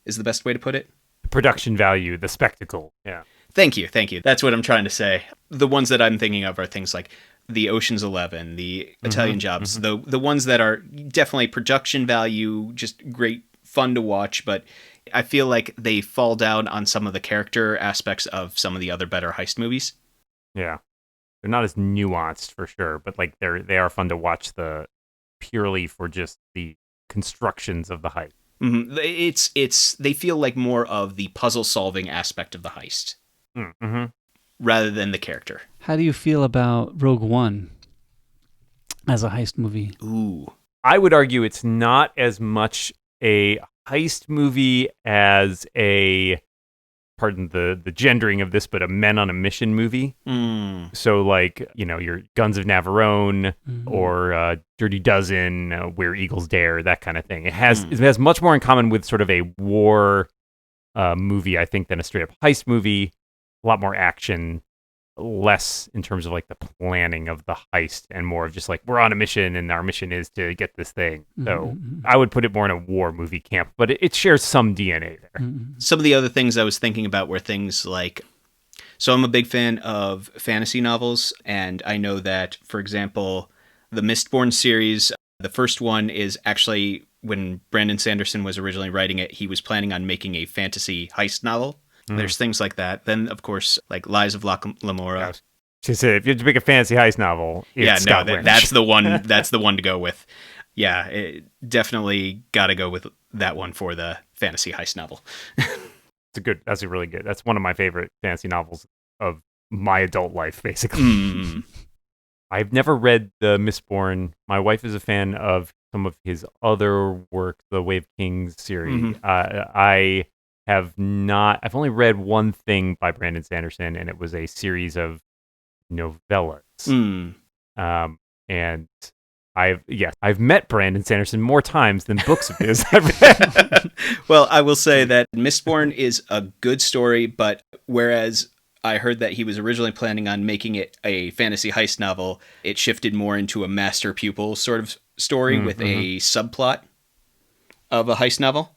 is the best way to put it. The production value, the spectacle. Yeah. Thank you. That's what I'm trying to say. The ones that I'm thinking of are things like the Ocean's 11, the Italian Jobs, the ones that are definitely production value, just great fun to watch, but I feel like they fall down on some of the character aspects of some of the other better heist movies. Yeah. They're not as nuanced for sure, but like they are fun to watch purely for just the constructions of the heist. They feel like more of the puzzle solving aspect of the heist. rather than the character. How do you feel about Rogue One as a heist movie? Ooh. I would argue it's not as much a heist movie as a, pardon the gendering of this, but a men on a mission movie. So like, your Guns of Navarone or Dirty Dozen, Where Eagles Dare, that kind of thing. It has much more in common with sort of a war movie, I think, than a straight up heist movie. A lot more action, less in terms of like the planning of the heist, and more of just like, we're on a mission and our mission is to get this thing. So I would put it more in a war movie camp, but it shares some DNA there. Some of the other things I was thinking about were things like, so I'm a big fan of fantasy novels, and I know that, for example, the Mistborn series, the first one is actually, when Brandon Sanderson was originally writing it, he was planning on making a fantasy heist novel. There's things like that. Then, of course, like Lies of Lamora. She said, if you had to pick a fantasy heist novel, it's Scott Lynch. That's the one. That's the one to go with. Yeah, definitely got to go with that one for the fantasy heist novel. That's a really good. That's one of my favorite fantasy novels of my adult life, basically. I've never read the Mistborn. My wife is a fan of some of his other work, the Way of Kings series. I have not. I've only read one thing by Brandon Sanderson, and it was a series of novellas. And I've met Brandon Sanderson more times than books of his I've read. Well, I will say that Mistborn is a good story, but whereas I heard that he was originally planning on making it a fantasy heist novel, it shifted more into a master pupil sort of story with a subplot of a heist novel.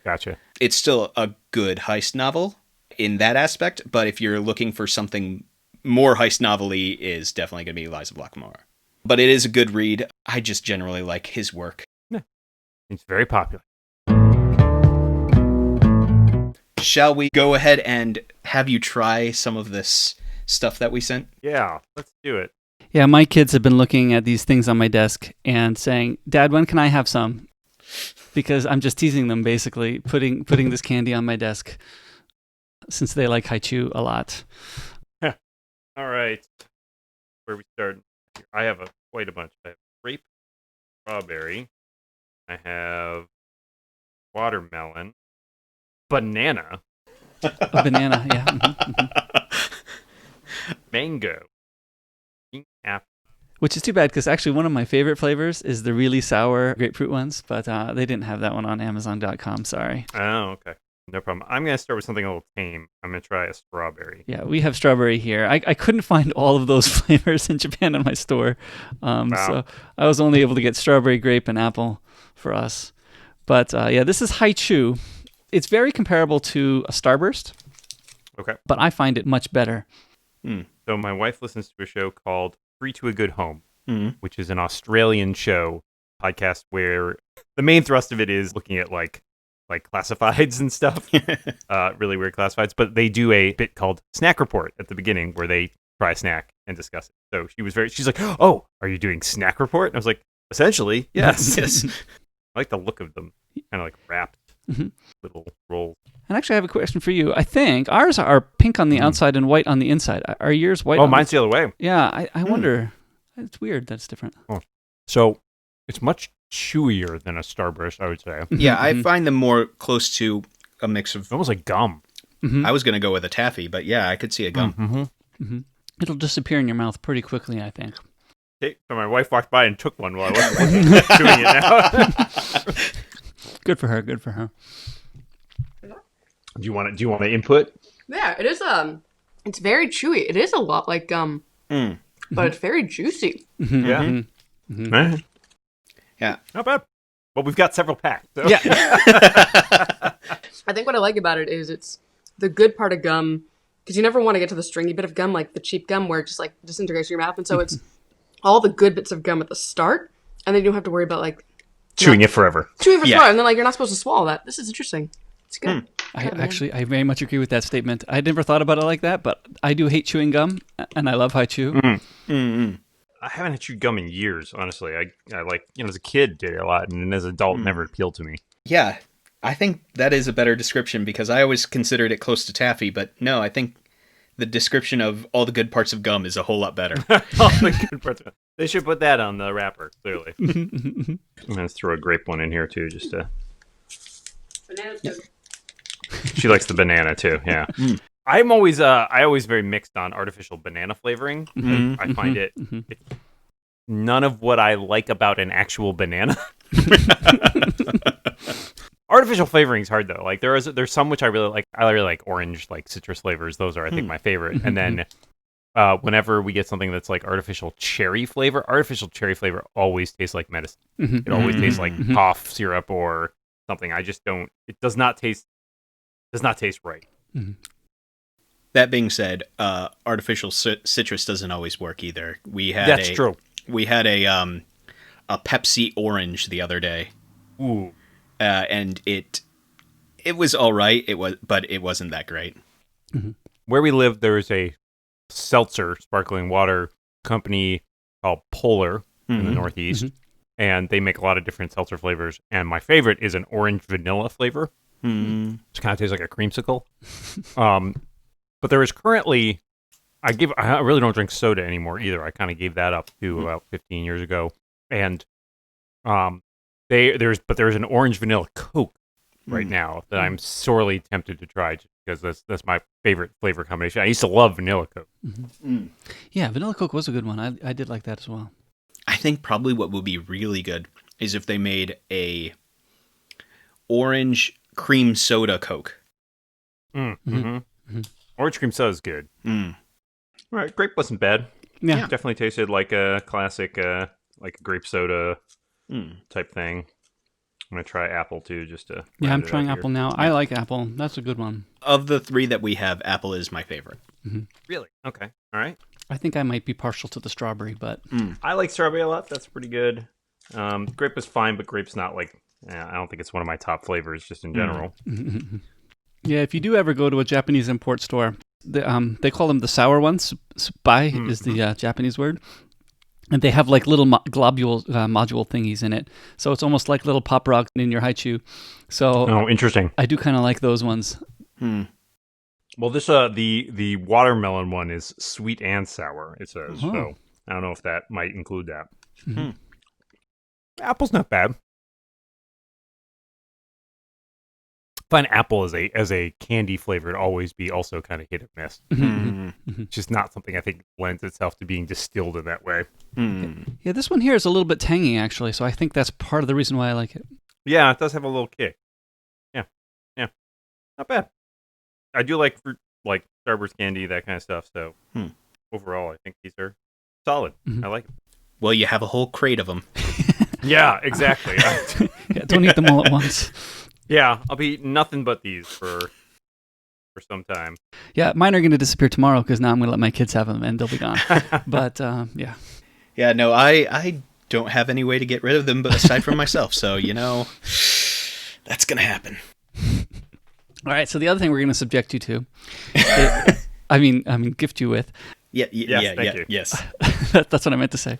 Gotcha. It's still a good heist novel in that aspect, but if you're looking for something more heist novel-y, is definitely going to be Lies of Lamora. But it is a good read. I just generally like his work. Yeah. It's very popular. Shall we go ahead and have you try some of this stuff that we sent? Yeah, let's do it. Yeah, my kids have been looking at these things on my desk and saying, Dad, when can I have some? Because I'm just teasing them, basically, putting this candy on my desk, since they like Haichu a lot. All right. Where we start? I have quite a bunch. I have grape, strawberry. I have watermelon, banana. A banana, yeah. Mango, pink apple. Which is too bad, because actually one of my favorite flavors is the really sour grapefruit ones, but they didn't have that one on Amazon.com, sorry. Oh, okay. No problem. I'm going to start with something a little tame. I'm going to try a strawberry. Yeah, we have strawberry here. I couldn't find all of those flavors in Japan in my store, so I was only able to get strawberry, grape, and apple for us. But yeah, this is Haichu. It's very comparable to a Starburst. Okay. But I find it much better. So my wife listens to a show called Free to a Good Home, which is an Australian podcast where the main thrust of it is looking at like classifieds and stuff, really weird classifieds. But they do a bit called Snack Report at the beginning where they try a snack and discuss it. So she's like, "Oh, are you doing Snack Report?" And I was like, "Essentially, yes." Yes. I like the look of them, kind of like wrapped little rolls. And actually, I have a question for you. I think ours are pink on the outside and white on the inside. Are yours white? Oh, mine's the other way. Yeah, I wonder. It's weird that's different. Oh. So it's much chewier than a Starburst, I would say. Yeah, I find them more close to a mix of... Almost like gum. I was going to go with a taffy, but yeah, I could see a gum. It'll disappear in your mouth pretty quickly, I think. Okay, so my wife walked by and took one while I wasn't chewing it now. Good for her. Good for her. Do you want to input? Yeah, it is. It's very chewy. It is a lot like gum, but it's very juicy. Yeah. Yeah. Not bad. Well, we've got several packs. So. Yeah. I think what I like about it is it's the good part of gum, because you never want to get to the stringy bit of gum, like the cheap gum where it just like disintegrates in your mouth. And so it's all the good bits of gum at the start, and then you don't have to worry about like chewing it forever. Chewing for forever, and then like you're not supposed to swallow that. This is interesting. It's good. I very much agree with that statement. I never thought about it like that, but I do hate chewing gum, and I love Haichu. I haven't chewed gum in years, honestly. I like, as a kid did it a lot, and as an adult, never appealed to me. Yeah, I think that is a better description because I always considered it close to taffy, but no, I think The description of all the good parts of gum is a whole lot better. All the good parts. They should put that on the wrapper, clearly. I'm going to throw a grape one in here, too, just to... Banana's good. She likes the banana, too, yeah. I'm always, I always very mixed on artificial banana flavoring. I find it none of what I like about an actual banana. Artificial flavoring is hard though. Like there's some which I really like. I really like orange, like citrus flavors. Those are I think my favorite. And then whenever we get something that's like artificial cherry flavor always tastes like medicine. It always tastes like cough syrup or something. I just don't. It does not taste right. That being said, artificial citrus doesn't always work either. That's true. We had a Pepsi orange the other day. Ooh. And it was all right. But it wasn't that great. Where we live, there's a seltzer sparkling water company called Polar in the Northeast, and they make a lot of different seltzer flavors. And my favorite is an orange vanilla flavor. Which kind of tastes like a creamsicle. But there is currently, I really don't drink soda anymore either. I kind of gave that up to about 15 years ago, and there's an orange vanilla Coke right now that I'm sorely tempted to try just because that's my favorite flavor combination. I used to love vanilla Coke. Yeah, vanilla Coke was a good one. I did like that as well. I think probably what would be really good is if they made a orange cream soda Coke. Orange cream soda is good. All right, grape wasn't bad. Yeah. Definitely tasted like a classic, like a grape soda type thing. I'm going to try apple too, just to... Yeah, I'm trying apple now. I like apple. That's a good one. Of the three that we have, apple is my favorite. Really? Okay. All right. I think I might be partial to the strawberry, but... I like strawberry a lot. That's pretty good. Grape is fine, but grape's not like... I don't think it's one of my top flavors, just in general. Yeah, if you do ever go to a Japanese import store, they call them the sour ones. Bai is the Japanese word. And they have like little globule module thingies in it. So it's almost like little pop rocks in your haichu. So interesting. I do kind of like those ones. Well, this the watermelon one is sweet and sour, it says. So I don't know if that might include that. Apple's not bad. I find apple as a candy flavor to always be also kind of hit or miss. It's just not something I think lends itself to being distilled in that way. Yeah, this one here is a little bit tangy, actually, so I think that's part of the reason why I like it. Yeah, it does have a little kick. Yeah. Not bad. I do like fruit, like Starburst candy, that kind of stuff, so overall, I think these are solid. I like it. Well, you have a whole crate of them. Yeah, exactly. Yeah, don't eat them all at once. Yeah, I'll be eating nothing but these for some time. Yeah, mine are going to disappear tomorrow because now I'm going to let my kids have them and they'll be gone. But, yeah. Yeah, no, I don't have any way to get rid of them but aside from myself. So, that's going to happen. All right, so the other thing we're going to subject you to, gift you with. Thank you. Yes. That's what I meant to say.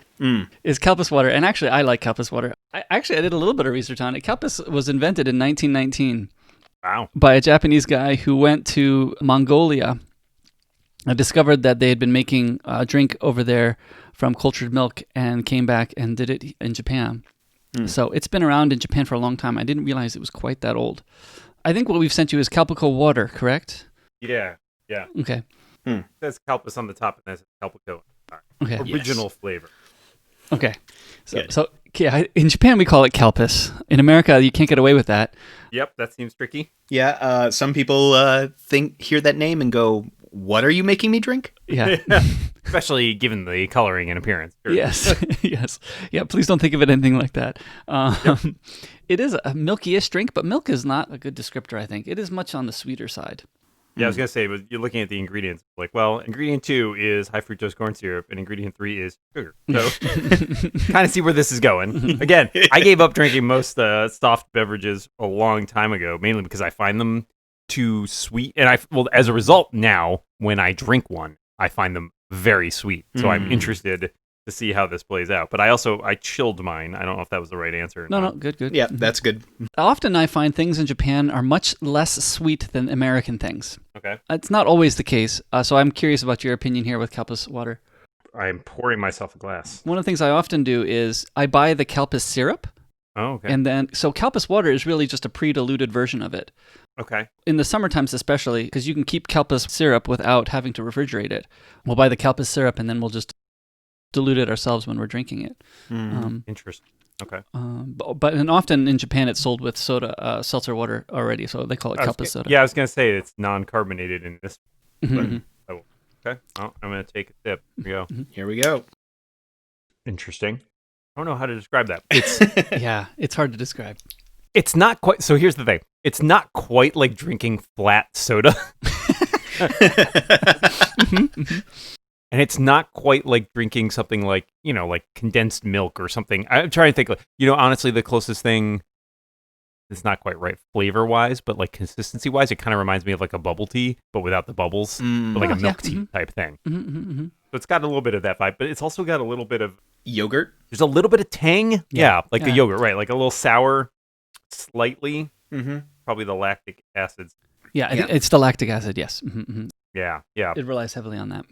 Is Calpus Water. And actually, I like Calpus Water. I did a little bit of research on it. Calpus was invented in 1919. Wow. By a Japanese guy who went to Mongolia and discovered that they had been making a drink over there from cultured milk and came back and did it in Japan. So it's been around in Japan for a long time. I didn't realize it was quite that old. I think what we've sent you is Calpico Water, correct? Yeah. Okay. It says Calpis on the top and then it says Calpico. Okay. Original flavor. Okay. So in Japan we call it Calpis. In America you can't get away with that. Yep, that seems tricky. Yeah, some people hear that name and go, "What are you making me drink?" Yeah. Especially given the coloring and appearance. Sure. Yes. Yes. Yeah, please don't think of it anything like that. It is a milky-ish drink, but milk is not a good descriptor, I think. It is much on the sweeter side. Yeah, I was going to say, but you're looking at the ingredients. Like, well, ingredient 2 is high fructose corn syrup, and ingredient 3 is sugar. So, kind of see where this is going. Again, I gave up drinking most soft beverages a long time ago, mainly because I find them too sweet. And as a result, now, when I drink one, I find them very sweet. So I'm interested to see how this plays out. But I chilled mine. I don't know if that was the right answer. No, good. Yeah, that's good. Often I find things in Japan are much less sweet than American things. Okay. It's not always the case, so I'm curious about your opinion here with Calpis Water. I'm pouring myself a glass. One of the things I often do is I buy the Calpis syrup. Oh, okay. And then, so Calpis Water is really just a pre-diluted version of it. Okay. In the summer times especially, because you can keep Calpis syrup without having to refrigerate it. We'll buy the Calpis syrup and then we'll just dilute it ourselves when we're drinking it. Interesting. Okay. And often in Japan it's sold with soda, seltzer water already, so they call it Calpis soda. Yeah, I was going to say it's non-carbonated in this. Mm-hmm. Okay. Well, I'm going to take a sip. Here we go. Here we go. Interesting. I don't know how to describe that. It's Yeah, it's hard to describe. It's not quite. So here's the thing. It's not quite like drinking flat soda. And it's not quite like drinking something like, like condensed milk or something. I'm trying to think, honestly, the closest thing, it's not quite right flavor-wise, but like consistency-wise, it kind of reminds me of like a bubble tea, but without the bubbles, but like a milk tea type thing. So it's got a little bit of that vibe, but it's also got a little bit of yogurt. There's a little bit of tang. Yeah, like a yogurt, right? Like a little sour, slightly. Probably the lactic acids. Yeah, it's the lactic acid, yes. Yeah. It relies heavily on that.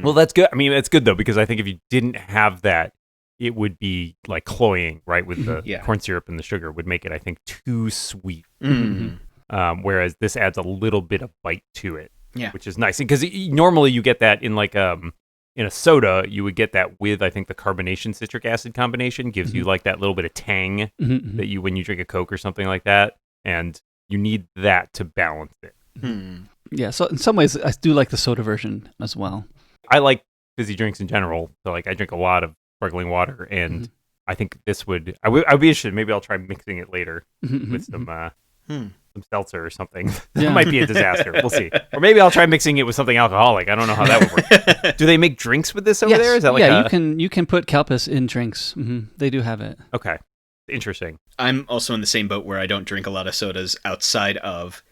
Well, that's good. I mean, that's good, though, because I think if you didn't have that, it would be like cloying, right? With the corn syrup and the sugar would make it, I think, too sweet. Whereas this adds a little bit of bite to it, which is nice. Because normally you get that in like in a soda, you would get that with, I think, the carbonation citric acid combination gives you like that little bit of tang that you when you drink a Coke or something like that, and you need that to balance it. Yeah, so in some ways, I do like the soda version as well. I like fizzy drinks in general, so like I drink a lot of sparkling water, and I think this would. I'd be interested. Maybe I'll try mixing it later with some seltzer or something. That might be a disaster. We'll see. Or maybe I'll try mixing it with something alcoholic. I don't know how that would work. Do they make drinks with this over there? Is that like you can put Calpis in drinks. They do have it. Okay, interesting. I'm also in the same boat where I don't drink a lot of sodas outside of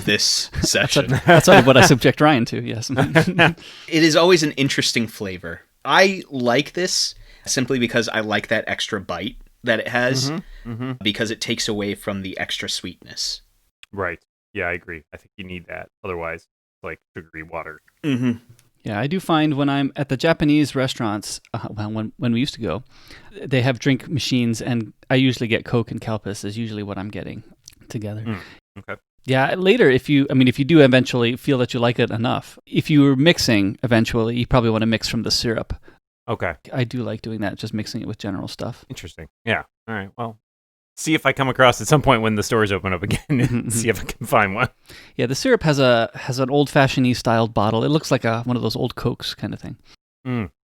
this session. That's what I subject Ryan to, yes. It is always an interesting flavor. I like this simply because I like that extra bite that it has, because it takes away from the extra sweetness. Right. Yeah, I agree. I think you need that. Otherwise, it's like sugary water. Yeah, I do find when I'm at the Japanese restaurants, when we used to go, they have drink machines, and I usually get Coke and Calpis is usually what I'm getting together. Okay. Yeah, later, if you do eventually feel that you like it enough, if you were mixing eventually, you probably want to mix from the syrup. Okay. I do like doing that, just mixing it with general stuff. Interesting. Yeah. All right. Well, see if I come across at some point when the stores open up again and see if I can find one. Yeah, the syrup has an old-fashioned styled bottle. It looks like one of those old Cokes kind of thing.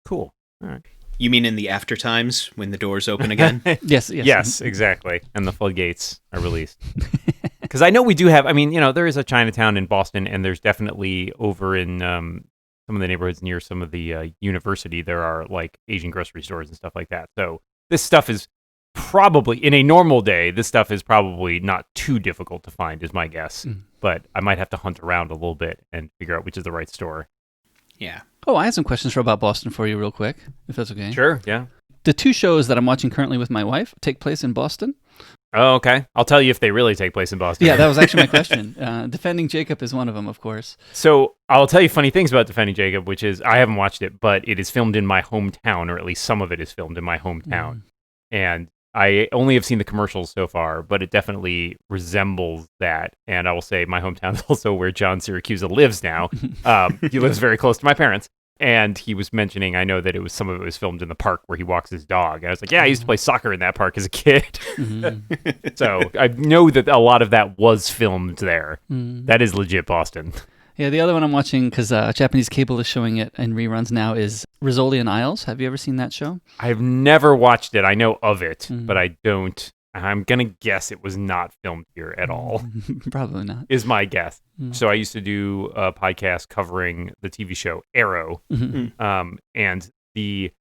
Cool. All right. You mean in the after times when the doors open again? Yes. Yes, exactly. And the floodgates are released. Because I know we do have, there is a Chinatown in Boston, and there's definitely over in some of the neighborhoods near some of the university, there are like Asian grocery stores and stuff like that. So this stuff is probably, in a normal day, this stuff is probably not too difficult to find, is my guess. But I might have to hunt around a little bit and figure out which is the right store. Yeah. Oh, I have some questions about Boston for you real quick, if that's okay. Sure, yeah. The 2 shows that I'm watching currently with my wife take place in Boston. Oh, okay. I'll tell you if they really take place in Boston. Yeah, that was actually my question. Defending Jacob is one of them, of course. So I'll tell you funny things about Defending Jacob, which is, I haven't watched it, but it is filmed in my hometown, or at least some of it is filmed in my hometown. And I only have seen the commercials so far, but it definitely resembles that. And I will say my hometown is also where John Syracuse lives now. He lives very close to my parents. And he was mentioning, I know that some of it was filmed in the park where he walks his dog. And I was like, yeah, I used to play soccer in that park as a kid. So I know that a lot of that was filmed there. That is legit Boston. Yeah, the other one I'm watching, because Japanese cable is showing it in reruns now, is Rizzoli and Isles. Have you ever seen that show? I've never watched it. I know of it, but I don't. I'm going to guess it was not filmed here at all. Probably not. Is my guess. So I used to do a podcast covering the TV show Arrow. And the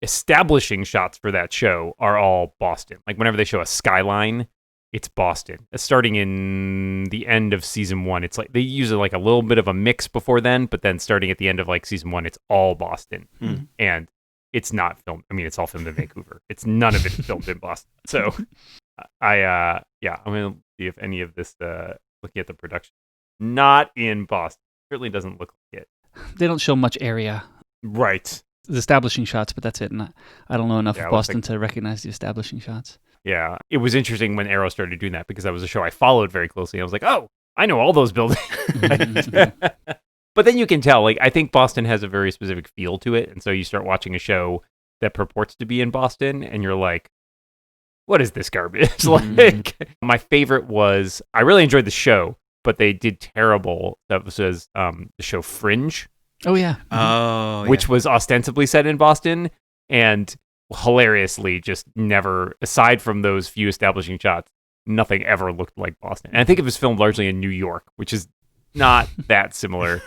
establishing shots for that show are all Boston. Like whenever they show a skyline, it's Boston. Starting in the end of season 1, it's like they use like a little bit of a mix before then, but then starting at the end of like season 1, it's all Boston. And it's not filmed. I mean, it's all filmed in Vancouver. It's none of it is filmed in Boston. So I'm going to see if any of this, looking at the production, not in Boston. Certainly doesn't look like it. They don't show much area. Right. The establishing shots, but that's it. And I don't know enough Yeah, of Boston to recognize the establishing shots. Yeah. It was interesting when Arrow started doing that because that was a show I followed very closely. I was like, oh, I know all those buildings. But then you can tell, like, I think Boston has a very specific feel to it. And so you start watching a show that purports to be in Boston and you're like, what is this garbage? Like, my favorite was, I really enjoyed the show, but they did terrible. That was the show Fringe. Oh, yeah. Oh, which was ostensibly set in Boston and hilariously just never, aside from those few establishing shots, nothing ever looked like Boston. And I think it was filmed largely in New York, which is not that similar.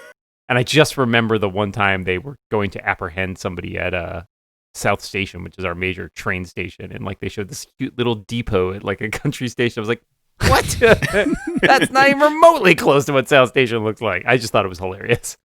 And I just remember the one time they were going to apprehend somebody at South Station, which is our major train station. And like they showed this cute little depot at like a country station. I was like, what? That's not even remotely close to what South Station looks like. I just thought it was hilarious.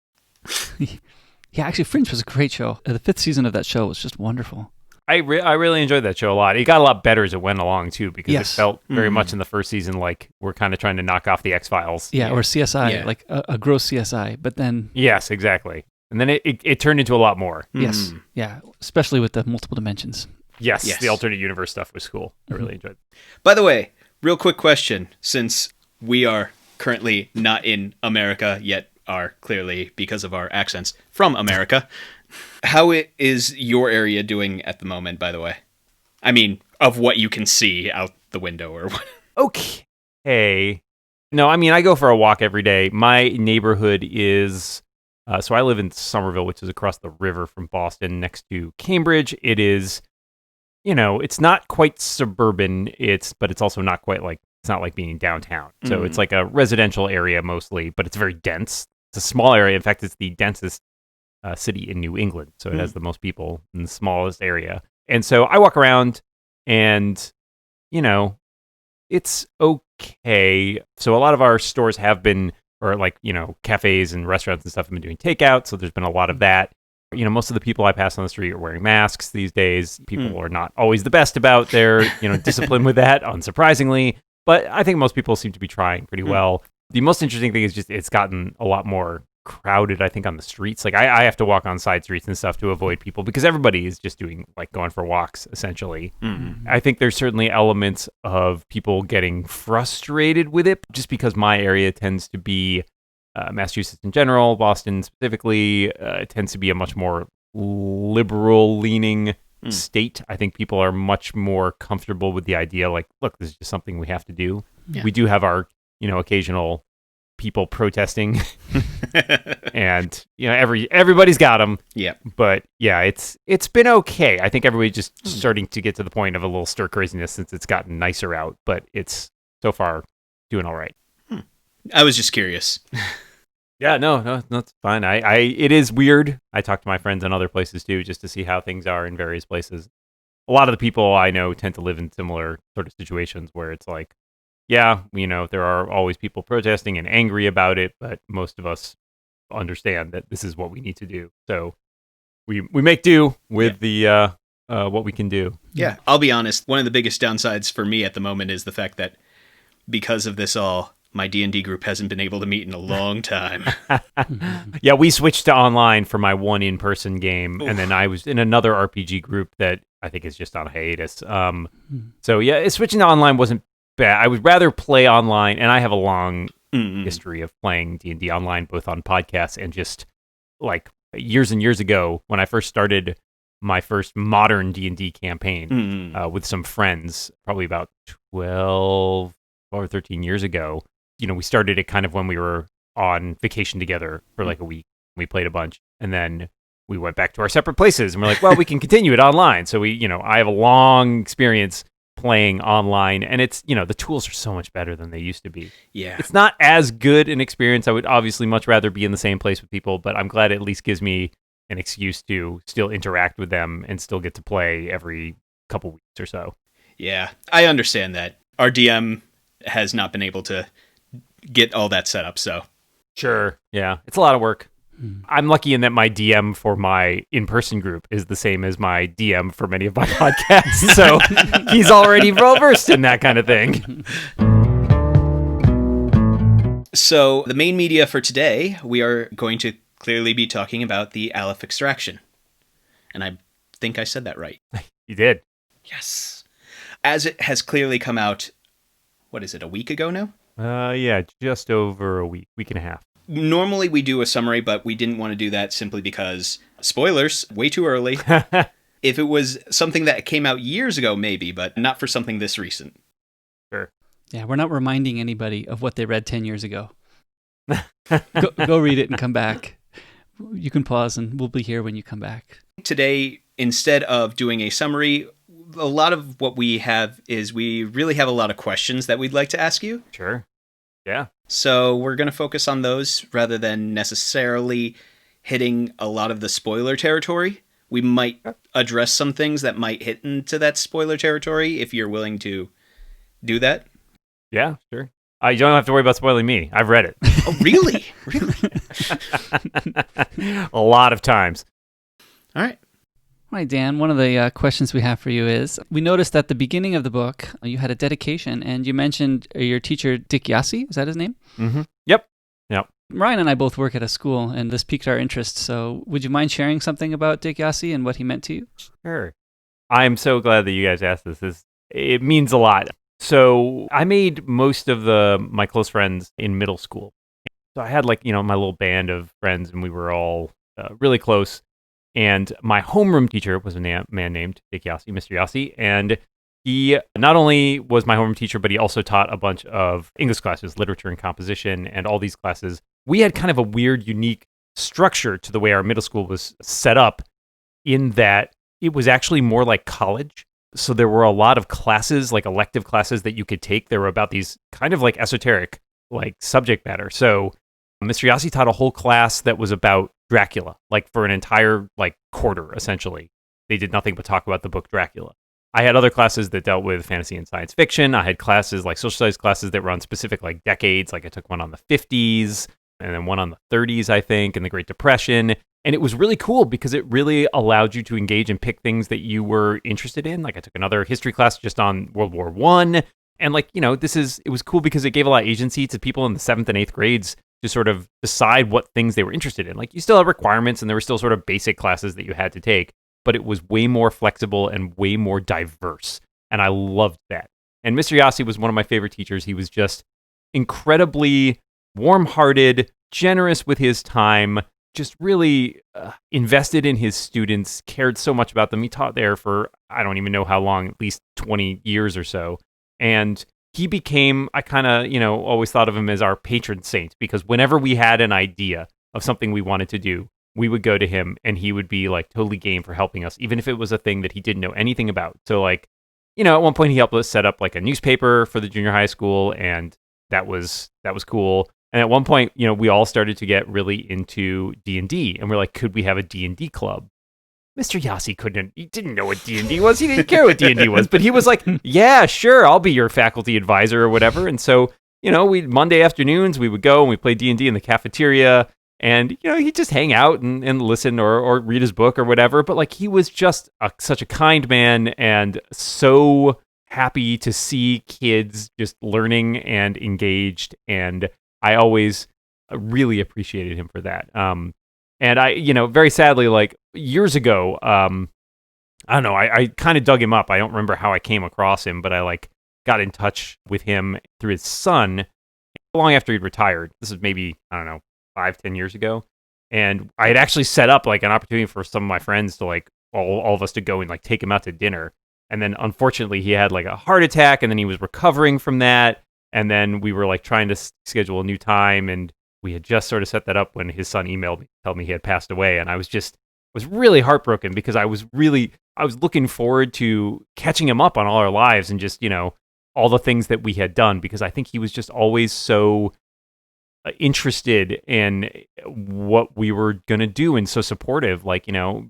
Yeah, actually, Fringe was a great show. The 5th season of that show was just wonderful. I really enjoyed that show a lot. It got a lot better as it went along, too, because it felt very much in the first season like we're kind of trying to knock off the X-Files. Yeah, or CSI, like a gross CSI. But then... Yes, exactly. And then it turned into a lot more. Yes, yeah, especially with the multiple dimensions. Yes, the alternate universe stuff was cool. I really enjoyed it. By the way, real quick question, since we are currently not in America yet, are clearly, because of our accents, from America. How is your area doing at the moment, by the way? I mean, of what you can see out the window or what? Okay. No, I mean, I go for a walk every day. My neighborhood is, so I live in Somerville, which is across the river from Boston next to Cambridge. It is, it's not quite suburban, but it's also not quite like, it's not like being downtown. So it's like a residential area mostly, but it's very dense. It's a small area. In fact, it's the densest city in New England. So it has the most people in the smallest area. And so I walk around and, it's okay. So a lot of our stores have been, or like, cafes and restaurants and stuff have been doing takeout. So there's been a lot of that. Most of the people I pass on the street are wearing masks these days. People are not always the best about their, discipline with that, unsurprisingly. But I think most people seem to be trying pretty well. The most interesting thing is just it's gotten a lot more crowded, I think, on the streets. Like I have to walk on side streets and stuff to avoid people because everybody is just going for walks, essentially. I think there's certainly elements of people getting frustrated with it just because my area tends to be, Massachusetts in general, Boston specifically, tends to be a much more liberal-leaning state. I think people are much more comfortable with the idea, like, look, this is just something we have to do. Yeah. We do have our occasional people protesting and everybody's got them. Yeah. But yeah, it's been okay. I think everybody's just starting to get to the point of a little stir craziness since it's gotten nicer out, but it's so far doing all right. I was just curious. Yeah, no, it's fine. It is weird. I talk to my friends in other places too, just to see how things are in various places. A lot of the people I know tend to live in similar sort of situations where it's like, yeah, there are always people protesting and angry about it, but most of us understand that this is what we need to do. So we make do with the what we can do. Yeah, I'll be honest. One of the biggest downsides for me at the moment is the fact that because of this all, my D&D group hasn't been able to meet in a long time. Yeah, we switched to online for my one in-person game, and then I was in another RPG group that I think is just on hiatus. So yeah, switching to online wasn't bad. I would rather play online, and I have a long history of playing D&D online, both on podcasts and just like years and years ago when I first started my first modern D&D campaign with some friends, probably about 12 or 13 years ago. We started it kind of when we were on vacation together for like a week. We played a bunch, and then we went back to our separate places, and we're like, well, we can continue it online. So I have a long experience playing online, and it's, the tools are so much better than they used to be. Yeah. It's not as good an experience. I would obviously much rather be in the same place with people, but I'm glad it at least gives me an excuse to still interact with them and still get to play every couple weeks or so. Yeah, I understand that. Our DM has not been able to get all that set up, so. Sure. Yeah. It's a lot of work. I'm lucky in that my DM for my in-person group is the same as my DM for many of my podcasts. So he's already well-versed in that kind of thing. So the main media for today, we are going to clearly be talking about the Aleph Extraction. And I think I said that right. You did. Yes. As it has clearly come out, what is it, a week ago now? Yeah, just over a week and a half. Normally we do a summary, but we didn't want to do that simply because, spoilers, way too early. If it was something that came out years ago, maybe, but not for something this recent. Sure. Yeah, we're not reminding anybody of what they read 10 years ago. Go read it and come back. You can pause and we'll be here when you come back. Today, instead of doing a summary, a lot of what we have is we really have a lot of questions that we'd like to ask you. Sure. Yeah. So we're going to focus on those rather than necessarily hitting a lot of the spoiler territory. We might address some things that might hit into that spoiler territory if you're willing to do that. Yeah, sure. You don't have to worry about spoiling me. I've read it. Oh, really? Really? A lot of times. All right. Hi, Dan. One of the questions we have for you is, we noticed at the beginning of the book, you had a dedication, and you mentioned your teacher, Dick Yassi. Is that his name? Mm-hmm. Yep. Ryan and I both work at a school, and this piqued our interest. So would you mind sharing something about Dick Yassi and what he meant to you? Sure. I'm so glad that you guys asked this. It means a lot. So I made most of my close friends in middle school. So I had my little band of friends, and we were all really close. And my homeroom teacher was a man named Dick Yassi, Mr. Yassi, and he not only was my homeroom teacher, but he also taught a bunch of English classes, literature and composition, and all these classes. We had kind of a weird, unique structure to the way our middle school was set up, in that it was actually more like college. So there were a lot of classes, like elective classes that you could take. There were about these kind of like esoteric, like subject matter. So Mr. Yassi taught a whole class that was about Dracula, like for an entire quarter, essentially. They did nothing but talk about the book Dracula. I had other classes that dealt with fantasy and science fiction. I had classes like social studies classes that were on specific decades. Like I took one on the 50s and then one on the 30s, I think, and the Great Depression. And it was really cool because it really allowed you to engage and pick things that you were interested in. Like I took another history class just on World War I. And it was cool because it gave a lot of agency to people in the 7th and 8th grades to sort of decide what things they were interested in. Like you still had requirements and there were still sort of basic classes that you had to take, but it was way more flexible and way more diverse. And I loved that. And Mr. Yassi was one of my favorite teachers. He was just incredibly warm-hearted, generous with his time, just really invested in his students, cared so much about them. He taught there for, I don't even know how long, at least 20 years or so. And he became, I kind of, always thought of him as our patron saint, because whenever we had an idea of something we wanted to do, we would go to him and he would be totally game for helping us, even if it was a thing that he didn't know anything about. So at one point he helped us set up a newspaper for the junior high school, and that was cool. And at one point, we all started to get really into D&D, and we're like, could we have a D&D club? Mr. Yassi he didn't know what D&D was. He didn't care what D&D was, but he was like, yeah, sure, I'll be your faculty advisor or whatever. And so, Monday afternoons, we would go and we play D&D in the cafeteria, and, he'd just hang out and listen or read his book or whatever. But he was just such a kind man and so happy to see kids just learning and engaged. And I always really appreciated him for that. And I, very sadly, years ago, I don't know, I kind of dug him up. I don't remember how I came across him, but I got in touch with him through his son long after he'd retired. This is maybe, I don't know, 5-10 years ago. And I had actually set up an opportunity for some of my friends to all of us to go and take him out to dinner. And then unfortunately he had a heart attack, and then he was recovering from that. And then we were trying to schedule a new time, and we had just sort of set that up when his son emailed me to tell me he had passed away. And I was really heartbroken because I was looking forward to catching him up on all our lives and just, all the things that we had done, because I think he was just always so interested in what we were going to do and so supportive,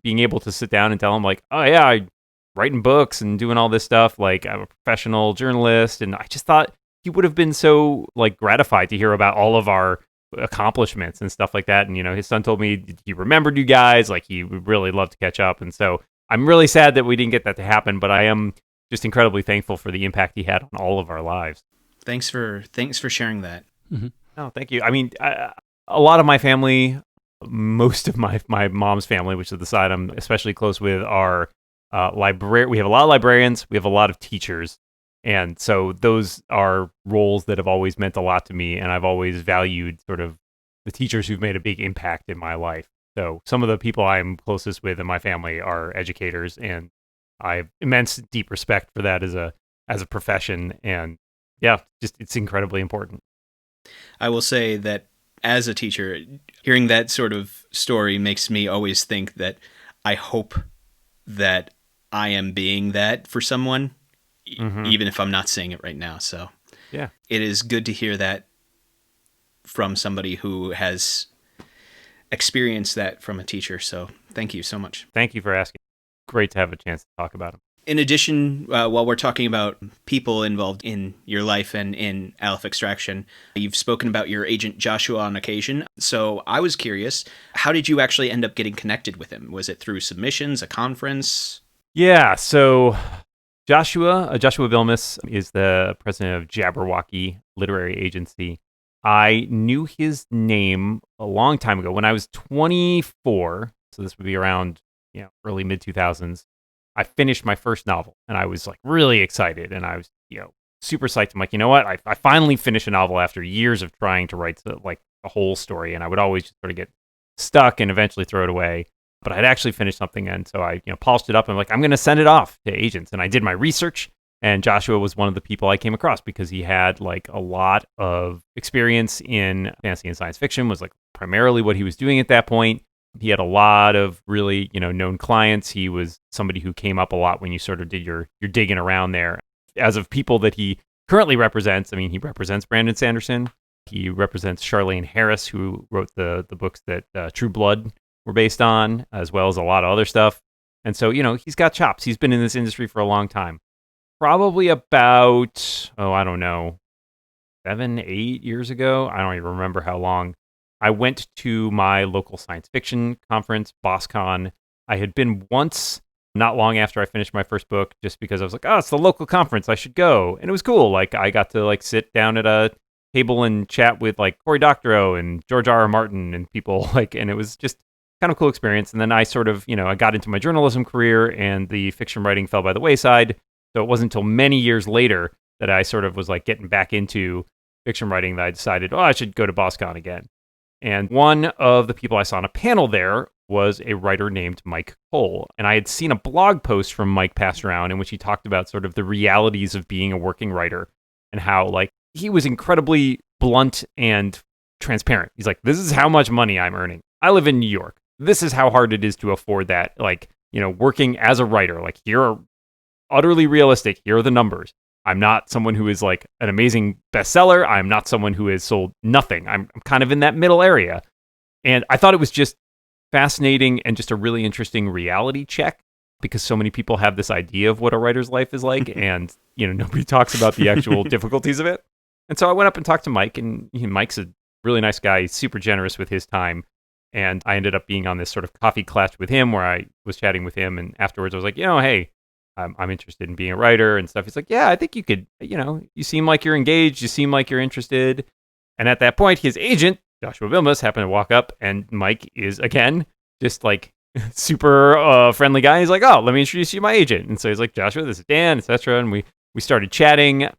being able to sit down and tell him oh yeah, I writing books and doing all this stuff. I'm a professional journalist. And I just thought he would have been so gratified to hear about all of our accomplishments and stuff like that. And, his son told me he remembered you guys, like he would really love to catch up. And so I'm really sad that we didn't get that to happen, but I am just incredibly thankful for the impact he had on all of our lives. Thanks for sharing that. Mm-hmm. No, thank you. I mean, a lot of my family, most of my mom's family, which is the side I'm especially close with, are we have a lot of librarians, we have a lot of teachers. And so those are roles that have always meant a lot to me, and I've always valued sort of the teachers who've made a big impact in my life. So some of the people I'm closest with in my family are educators, and I have immense deep respect for that as a profession. And yeah, just it's incredibly important. I will say that as a teacher, hearing that sort of story makes me always think that I hope that I am being that for someone, even if I'm not saying it right now. So yeah, it is good to hear that from somebody who has experienced that from a teacher. So thank you so much. Thank you for asking. Great to have a chance to talk about them. In addition, while we're talking about people involved in your life and in Aleph Extraction, you've spoken about your agent Joshua on occasion. So I was curious, how did you actually end up getting connected with him? Was it through submissions, a conference? Yeah, so Joshua Vilmus is the president of Jabberwocky Literary Agency. I knew his name a long time ago when I was 24. So this would be around early mid-2000s. I finished my first novel, and I was like really excited, and I was super psyched. I'm like, you know what? I finally finished a novel after years of trying to write like a whole story, and I would always just sort of get stuck and eventually throw it away. But I had actually finished something, and so I polished it up, and I'm like, I'm going to send it off to agents. And I did my research, and Joshua was one of the people I came across because he had like a lot of experience in fantasy and science fiction, was like primarily what he was doing at that point. He had a lot of really, known clients. He was somebody who came up a lot when you sort of did your digging around there. As of people that he currently represents, I mean, he represents Brandon Sanderson. He represents Charlene Harris, who wrote the books that True Blood were based on, as well as a lot of other stuff. And so, he's got chops. He's been in this industry for a long time. Probably about, I don't know, 7, 8 years ago. I don't even remember how long. I went to my local science fiction conference, BossCon. I had been once, not long after I finished my first book, just because I was like, oh, it's the local conference, I should go. And it was cool. Like, I got to like sit down at a table and chat with like Cory Doctorow and George R.R. Martin and people and it was just kind of a cool experience. And then I sort of, I got into my journalism career, and the fiction writing fell by the wayside. So it wasn't until many years later that I sort of was like getting back into fiction writing that I decided, I should go to BossCon again. And one of the people I saw on a panel there was a writer named Mike Cole. And I had seen a blog post from Mike passed around in which he talked about sort of the realities of being a working writer and how like he was incredibly blunt and transparent. He's like, this is how much money I'm earning. I live in New York. This is how hard it is to afford that. Like, working as a writer, like here are utterly realistic. Here are the numbers. I'm not someone who is like an amazing bestseller. I'm not someone who has sold nothing. I'm kind of in that middle area. And I thought it was just fascinating and just a really interesting reality check, because so many people have this idea of what a writer's life is like, and nobody talks about the actual difficulties of it. And so I went up and talked to Mike, and Mike's a really nice guy. He's super generous with his time. And I ended up being on this sort of coffee clatch with him where I was chatting with him. And afterwards I was like, hey, I'm interested in being a writer and stuff. He's like, yeah, I think you could, you seem like you're engaged. You seem like you're interested. And at that point, his agent, Joshua Vilmus, happened to walk up, and Mike is, again, just like super friendly guy. He's like, oh, let me introduce you to my agent. And so he's like, Joshua, this is Dan, etc. And we started chatting.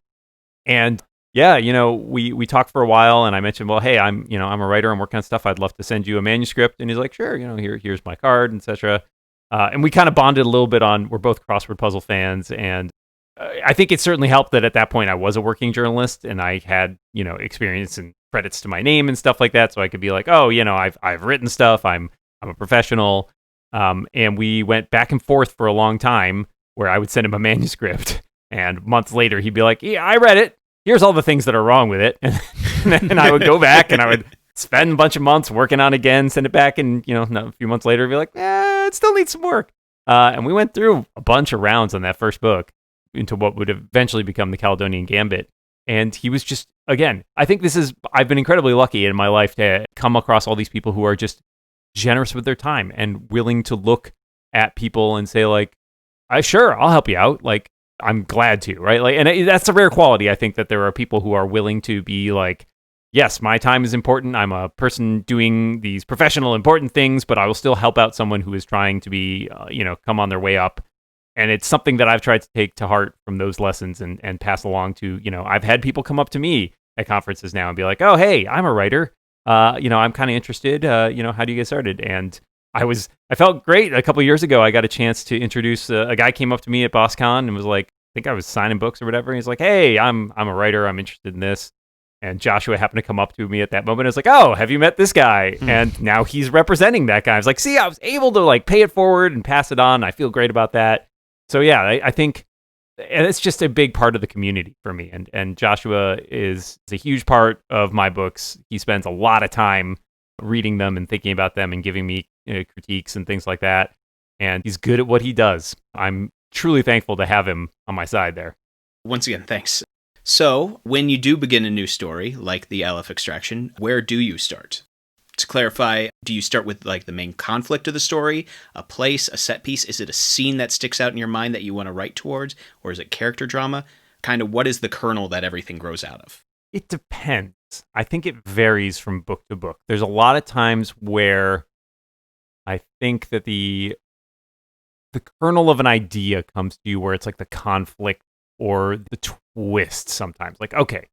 And yeah, we talked for a while, and I mentioned, well, hey, I'm a writer. I'm working on stuff. I'd love to send you a manuscript. And he's like, sure, here's my card, etc. And we kind of bonded a little bit on, we're both crossword puzzle fans. And I think it certainly helped that at that point I was a working journalist, and I had, experience and credits to my name and stuff like that. So I could be like, oh, I've written stuff. I'm a professional. And we went back and forth for a long time where I would send him a manuscript, and months later he'd be like, yeah, I read it. Here's all the things that are wrong with it. And I would go back and I would spend a bunch of months working on it again, send it back, and a few months later, be like, it still needs some work. And we went through a bunch of rounds on that first book into what would eventually become the Caledonian Gambit. And he was just, again, I think I've been incredibly lucky in my life to come across all these people who are just generous with their time and willing to look at people and say, like, sure, I'll help you out. Like, I'm glad to, right? Like, and that's a rare quality. I think that there are people who are willing to be like, yes, my time is important. I'm a person doing these professional important things, but I will still help out someone who is trying to be, come on their way up. And it's something that I've tried to take to heart from those lessons and pass along to, I've had people come up to me at conferences now and be like, oh, hey, I'm a writer. I'm kind of interested. How do you get started? And I felt great. A couple of years ago, I got a chance to introduce a guy came up to me at BossCon and was like, I think I was signing books or whatever. And he's like, hey, I'm a writer. I'm interested in this. And Joshua happened to come up to me at that moment. I was like, oh, have you met this guy? And now he's representing that guy. I was like, see, I was able to like pay it forward and pass it on. I feel great about that. So yeah, I think and it's just a big part of the community for me. And Joshua is a huge part of my books. He spends a lot of time reading them and thinking about them and giving me critiques and things like that. And he's good at what he does. I'm truly thankful to have him on my side there. Once again, thanks. So, when you do begin a new story, like the Aleph Extraction, where do you start? To clarify, do you start with like the main conflict of the story, a place, a set piece? Is it a scene that sticks out in your mind that you want to write towards? Or is it character drama? Kind of what is the kernel that everything grows out of? It depends. I think it varies from book to book. There's a lot of times where I think that the kernel of an idea comes to you where it's like the conflict or the twist sometimes. Like, okay,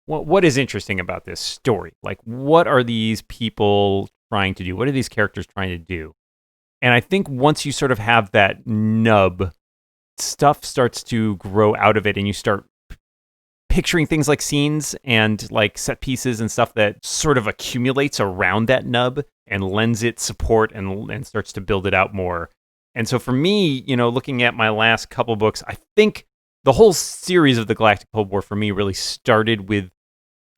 what is interesting about this story? Like, what are these people trying to do? What are these characters trying to do? And I think once you sort of have that nub, stuff starts to grow out of it and you start picturing things like scenes and like set pieces and stuff that sort of accumulates around that nub and lends it support and starts to build it out more. And so for me, looking at my last couple books, I think the whole series of the Galactic Cold War for me really started with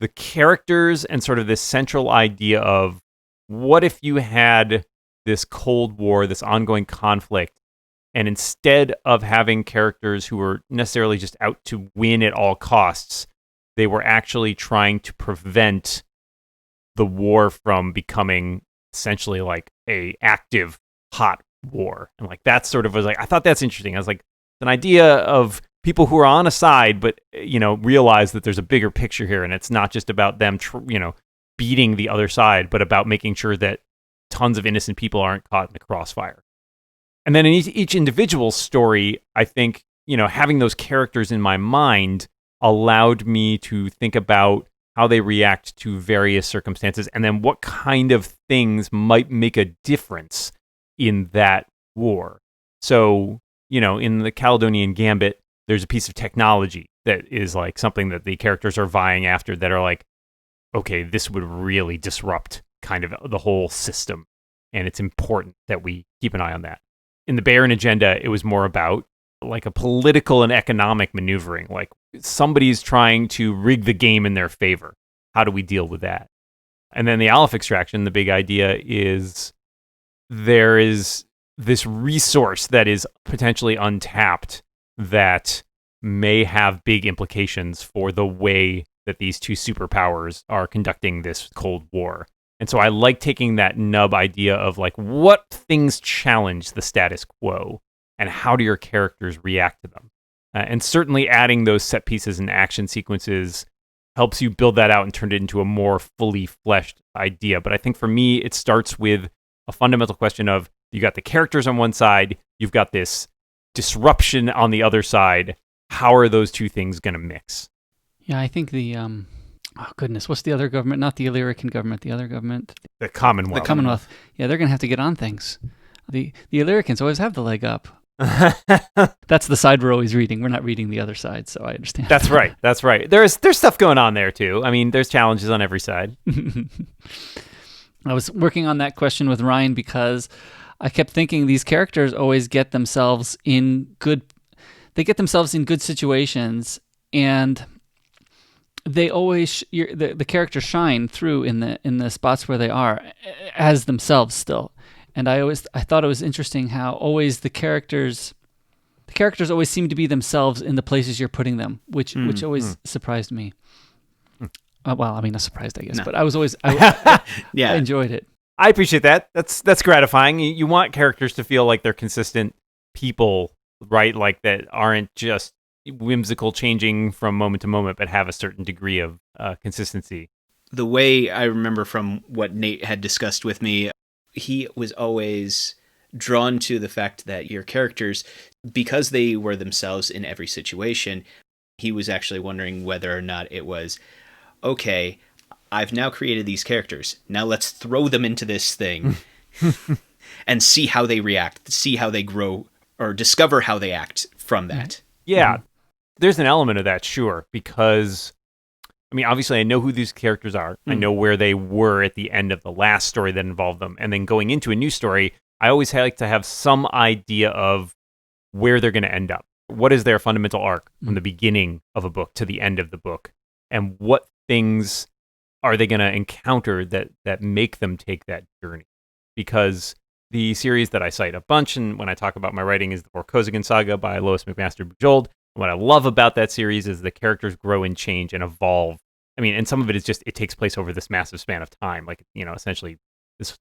the characters and sort of this central idea of what if you had this Cold War, this ongoing conflict, and instead of having characters who were necessarily just out to win at all costs, they were actually trying to prevent the war from becoming essentially like a active hot war. And like that sort of was like, I thought that's interesting. I was like, it's an idea of people who are on a side, but realize that there's a bigger picture here, and it's not just about them, beating the other side, but about making sure that tons of innocent people aren't caught in the crossfire. And then in each individual story, I think having those characters in my mind allowed me to think about how they react to various circumstances, and then what kind of things might make a difference in that war. So, in the Caledonian Gambit, there's a piece of technology that is like something that the characters are vying after that are like, okay, this would really disrupt kind of the whole system. And it's important that we keep an eye on that. In the Baron Agenda, it was more about like a political and economic maneuvering. Like somebody's trying to rig the game in their favor. How do we deal with that? And then the Aleph Extraction, the big idea is there is this resource that is potentially untapped that may have big implications for the way that these two superpowers are conducting this Cold War. And so I like taking that nub idea of like, what things challenge the status quo and how do your characters react to them? And certainly adding those set pieces and action sequences helps you build that out and turn it into a more fully fleshed idea. But I think for me, it starts with a fundamental question of you got the characters on one side, you've got this disruption on the other side. How are those two things going to mix? Yeah, I think what's the other government? Not the Illyrican government, the other government. The Commonwealth. The Commonwealth. Yeah, they're going to have to get on things. The Illyricans always have the leg up. That's the side we're always reading. We're not reading the other side, so I understand. That's right. That's right. There's stuff going on there too. I mean, there's challenges on every side. I was working on that question with Ryan because I kept thinking these characters always get themselves in good situations, and they always the characters shine through in the spots where they are as themselves still. And I thought it was interesting how always the characters the characters always seem to be themselves in the places you're putting them, which always surprised me. Well, I mean, not surprised, I guess, but I was always, I enjoyed it. I appreciate that. That's gratifying. You want characters to feel like they're consistent people, right? Like that aren't just whimsical, changing from moment to moment, but have a certain degree of consistency. The way I remember from what Nate had discussed with me, he was always drawn to the fact that your characters, because they were themselves in every situation, he was actually wondering whether or not it was, okay, I've now created these characters. Now let's throw them into this thing and see how they react, see how they grow, or discover how they act from that. Yeah, there's an element of that, sure, because, I mean, obviously I know who these characters are. I know where they were at the end of the last story that involved them. And then going into a new story, I always like to have some idea of where they're going to end up. What is their fundamental arc from the beginning of a book to the end of the book? And what things are they going to encounter that make them take that journey? Because the series that I cite a bunch, and when I talk about my writing, is the Vorkosigan Saga by Lois McMaster Bujold. What I love about that series is the characters grow and change and evolve. I mean, and some of it is just, it takes place over this massive span of time. Like, you know, essentially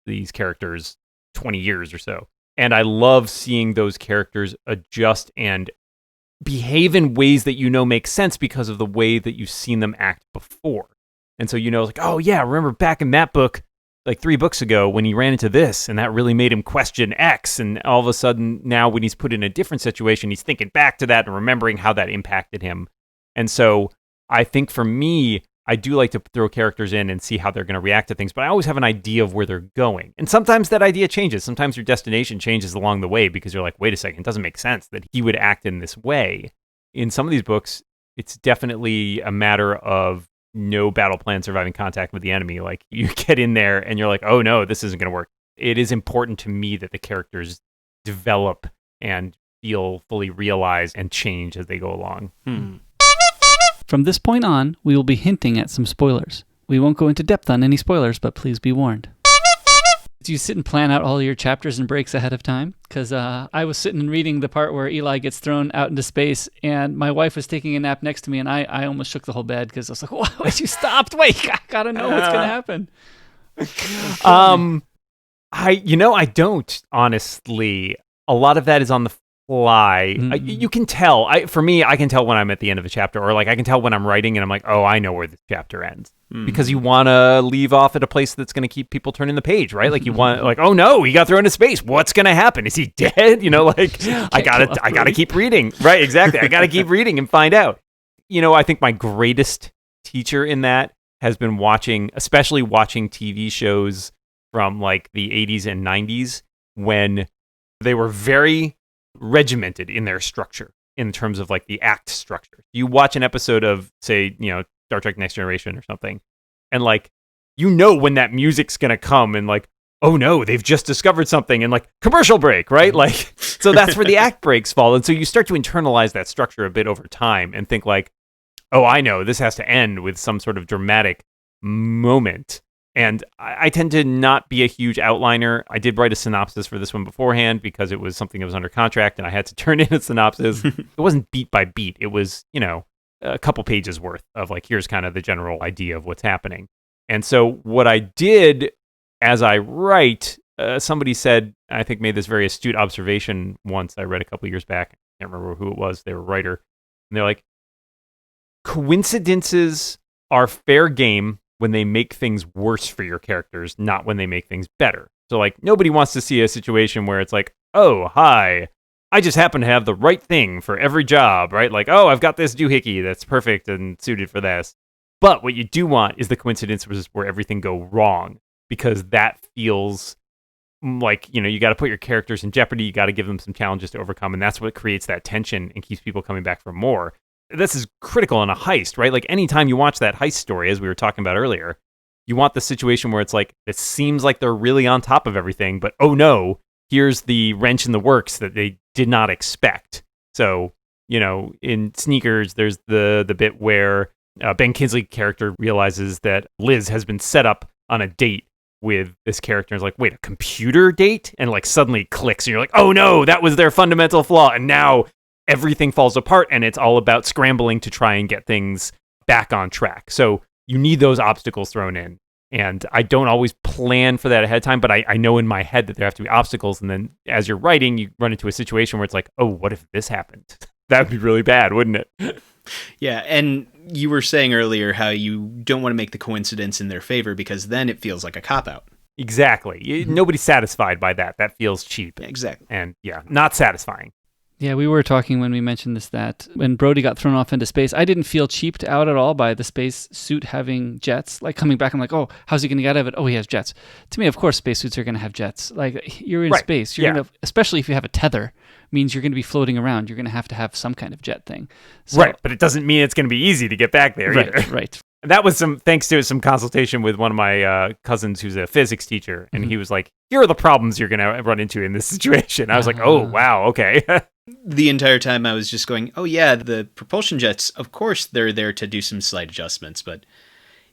these characters, 20 years or so. And I love seeing those characters adjust and behave in ways that you know make sense because of the way that you've seen them act before. And so, you know, like, oh yeah, remember back in that book, like 3 books ago when he ran into this and that really made him question X. And all of a sudden now when he's put in a different situation, he's thinking back to that and remembering how that impacted him. And so I think for me, I do like to throw characters in and see how they're going to react to things, but I always have an idea of where they're going. And sometimes that idea changes. Sometimes your destination changes along the way because you're like, wait a second, it doesn't make sense that he would act in this way. In some of these books, it's definitely a matter of no battle plan surviving contact with the enemy. Like you get in there and you're like, oh no, this isn't going to work. It is important to me that the characters develop and feel fully realized and change as they go along. From this point on, we will be hinting at some spoilers. We won't go into depth on any spoilers, but please be warned. Do you sit and plan out all your chapters and breaks ahead of time? Because I was sitting and reading the part where Eli gets thrown out into space, and my wife was taking a nap next to me, and I almost shook the whole bed because I was like, "Wait, you stopped! Wait, I gotta know what's gonna happen." I don't, honestly. A lot of that is on the fly. You can tell. For me, I can tell when I'm at the end of a chapter, or like I can tell when I'm writing and I'm like, oh, I know where this chapter ends. Because you want to leave off at a place that's going to keep people turning the page, right? Like you want, like, oh no, he got thrown into space. What's going to happen? Is he dead? You know, like I gotta keep reading, right? Exactly. I gotta keep reading and find out. You know, I think my greatest teacher in that has been especially watching TV shows from like the 80s and 90s when they were very regimented in their structure in terms of like the act structure. You watch an episode of, say, you know, Star Trek Next Generation or something, and like, you know when that music's gonna come and like, oh no, they've just discovered something and like commercial break, right? Like, so that's where the act breaks fall. And so you start to internalize that structure a bit over time and think like, oh, I know this has to end with some sort of dramatic moment. And I tend to not be a huge outliner. I did write a synopsis for this one beforehand because it was something that was under contract and I had to turn in a synopsis. It wasn't beat by beat. It was, you know, a couple pages worth of like, here's kind of the general idea of what's happening. And so what I did as I write, somebody said, I think made this very astute observation once I read a couple years back. I can't remember who it was. They were a writer. And they're like, coincidences are fair game when they make things worse for your characters, not when they make things better. So like nobody wants to see a situation where it's like, oh, hi, I just happen to have the right thing for every job, right? Like, oh, I've got this doohickey that's perfect and suited for this. But what you do want is the coincidences where everything go wrong, because that feels like, you know, you got to put your characters in jeopardy. You got to give them some challenges to overcome. And that's what creates that tension and keeps people coming back for more. This is critical in a heist, right? Like anytime you watch that heist story, as we were talking about earlier, you want the situation where it's like, it seems like they're really on top of everything, but oh no, here's the wrench in the works that they did not expect. So, you know, in Sneakers, there's the bit where Ben Kingsley's character realizes that Liz has been set up on a date with this character. It's like, wait, a computer date? And like suddenly clicks and you're like, oh no, that was their fundamental flaw. And now everything falls apart and it's all about scrambling to try and get things back on track. So you need those obstacles thrown in. And I don't always plan for that ahead of time, but I know in my head that there have to be obstacles. And then as you're writing, you run into a situation where it's like, oh, what if this happened? That would be really bad, wouldn't it? Yeah, and you were saying earlier how you don't want to make the coincidence in their favor because then it feels like a cop-out. Exactly. Nobody's satisfied by that. That feels cheap. Exactly. And yeah, not satisfying. Yeah, we were talking when we mentioned this that when Brody got thrown off into space, I didn't feel cheaped out at all by the space suit having jets. Like coming back, I'm like, oh, how's he going to get out of it? Oh, he has jets. To me, of course, spacesuits are going to have jets. Like you're in space. You're gonna, especially if you have a tether, means you're going to be floating around. You're going to have some kind of jet thing. So, right, but it doesn't mean it's going to be easy to get back there either. Right. That was thanks to some consultation with one of my cousins who's a physics teacher, and he was like, here are the problems you're going to run into in this situation. I was like, oh, wow, okay. The entire time I was just going, oh yeah, the propulsion jets, of course they're there to do some slight adjustments, but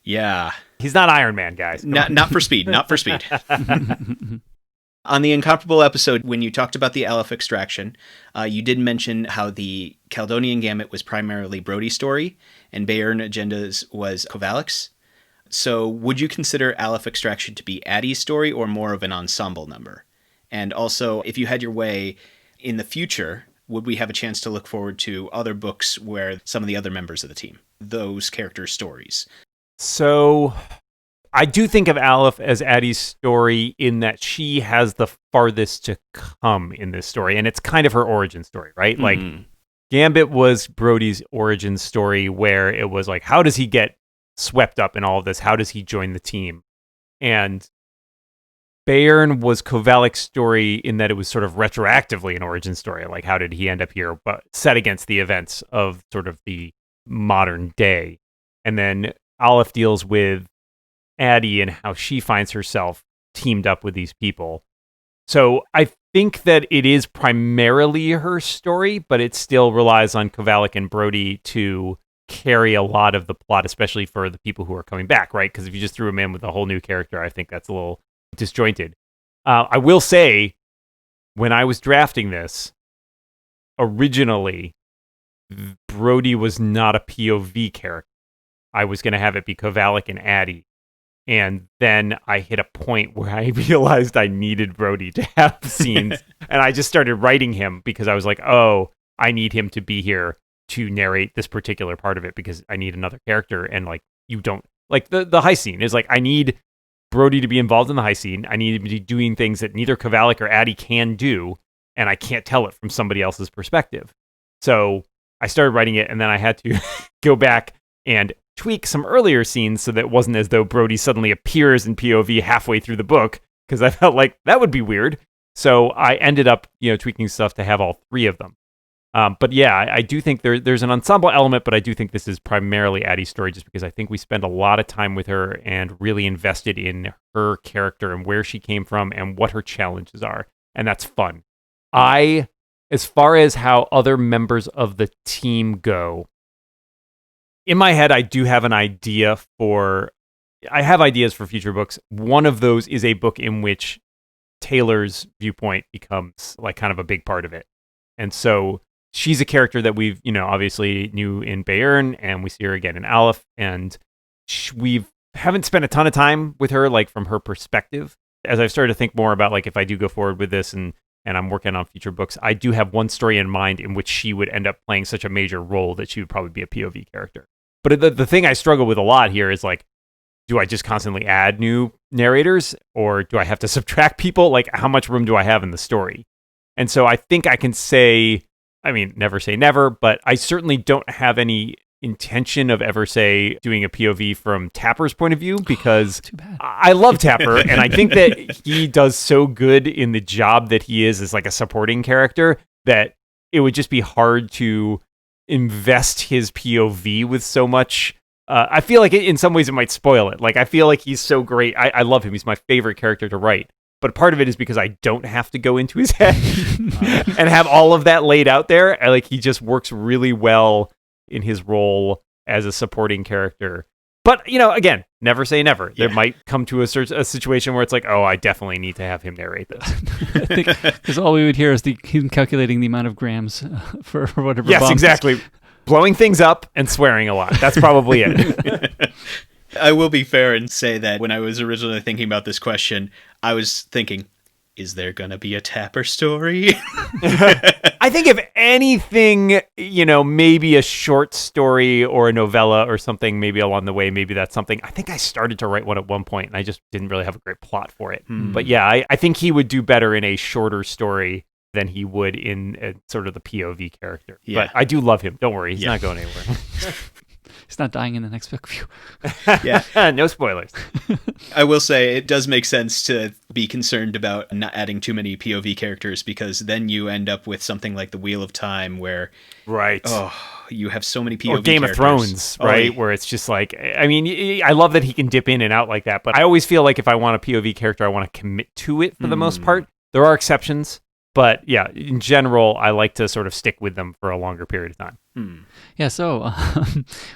yeah. He's not Iron Man, guys. Not for speed, not for speed. On the Incomparable episode, when you talked about the Aleph Extraction, you did mention how the Caledonian Gambit was primarily Brody's story, and Bayern Agendas was Kovalik's. So would you consider Aleph Extraction to be Addie's story or more of an ensemble number? And also, if you had your way, in the future, would we have a chance to look forward to other books where some of the other members of the team, those characters' stories? So I do think of Aleph as Addie's story in that she has the farthest to come in this story, and it's kind of her origin story, right? Like, Gambit was Brody's origin story where it was like, how does he get swept up in all of this? How does he join the team? And Bayern was Kovalik's story in that it was sort of retroactively an origin story. Like, how did he end up here? But set against the events of sort of the modern day. And then Aleph deals with Addie and how she finds herself teamed up with these people. So I think that it is primarily her story, but it still relies on Kovalik and Brody to carry a lot of the plot, especially for the people who are coming back, right? Because if you just threw him in with a whole new character, I think that's a little disjointed. I will say, when I was drafting this, originally, Brody was not a POV character. I was going to have it be Kovalik and Addie. And then I hit a point where I realized I needed Brody to have scenes. And I just started writing him because I was like, oh, I need him to be here to narrate this particular part of it because I need another character. And like, you don't, like the heist scene is like, I need Brody to be involved in the heist scene. I need him to be doing things that neither Kovalik or Addie can do. And I can't tell it from somebody else's perspective. So I started writing it, and then I had to go back and tweak some earlier scenes so that it wasn't as though Brody suddenly appears in POV halfway through the book, because I felt like that would be weird. So I ended up, tweaking stuff to have all three of them. But yeah, I do think there's an ensemble element, but I do think this is primarily Addie's story just because I think we spend a lot of time with her and really invested in her character and where she came from and what her challenges are. And that's fun. As far as how other members of the team go, in my head, I do have ideas for future books. One of those is a book in which Taylor's viewpoint becomes like kind of a big part of it. And so she's a character that we've, obviously knew in Bayern, and we see her again in Aleph, and we haven't spent a ton of time with her, like from her perspective. As I've started to think more about like if I do go forward with this and I'm working on future books, I do have one story in mind in which she would end up playing such a major role that she would probably be a POV character. But the thing I struggle with a lot here is like, do I just constantly add new narrators, or do I have to subtract people? Like, how much room do I have in the story? And so I think I can say, never say never, but I certainly don't have any intention of ever, doing a POV from Tapper's point of view, because I love Tapper, and I think that he does so good in the job that he is as like a supporting character that it would just be hard to invest his POV with so much. I feel like in some ways it might spoil it. Like, I feel like he's so great. I love him. He's my favorite character to write. But part of it is because I don't have to go into his head and have all of that laid out there. Like, he just works really well in his role as a supporting character. But, again, never say never. There might come to a situation where it's like, oh, I definitely need to have him narrate this. I think because all we would hear is him calculating the amount of grams for whatever. Yes, bombs. exactly. Blowing things up and swearing a lot. That's probably it. I will be fair and say that when I was originally thinking about this question, I was thinking, is there going to be a Tapper story? I think if anything, maybe a short story or a novella or something, maybe along the way, maybe that's something. I think I started to write one at one point and I just didn't really have a great plot for it. But yeah, I think he would do better in a shorter story than he would in sort of the POV character. Yeah. But I do love him. Don't worry. He's not going anywhere. He's not dying in the next book. Phew. Yeah. No spoilers. I will say it does make sense to be concerned about not adding too many POV characters, because then you end up with something like the Wheel of Time where you have so many POV or Game characters. of Thrones, right? Where it's just like, I mean, I love that he can dip in and out like that, but I always feel like if I want a POV character, I want to commit to it for the most part. There are exceptions, but yeah, in general, I like to sort of stick with them for a longer period of time. Yeah, so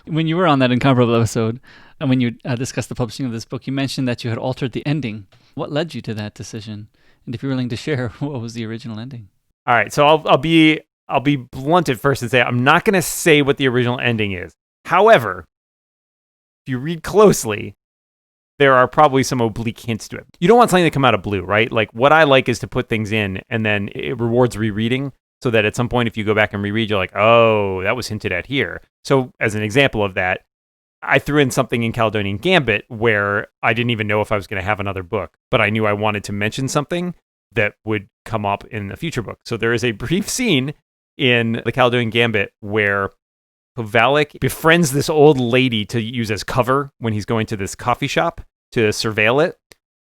when you were on that Incomparable episode, and when you discussed the publishing of this book, you mentioned that you had altered the ending. What led you to that decision? And if you're willing to share, what was the original ending? All right, so I'll be blunt at first and say I'm not going to say what the original ending is. However, if you read closely, there are probably some oblique hints to it. You don't want something to come out of blue, right? Like, what I like is to put things in, and then it rewards rereading, so that at some point, if you go back and reread, you're like, oh, that was hinted at here. So as an example of that, I threw in something in Caledonian Gambit where I didn't even know if I was going to have another book, but I knew I wanted to mention something that would come up in a future book. So there is a brief scene in the Caledonian Gambit where Kovalik befriends this old lady to use as cover when he's going to this coffee shop to surveil it.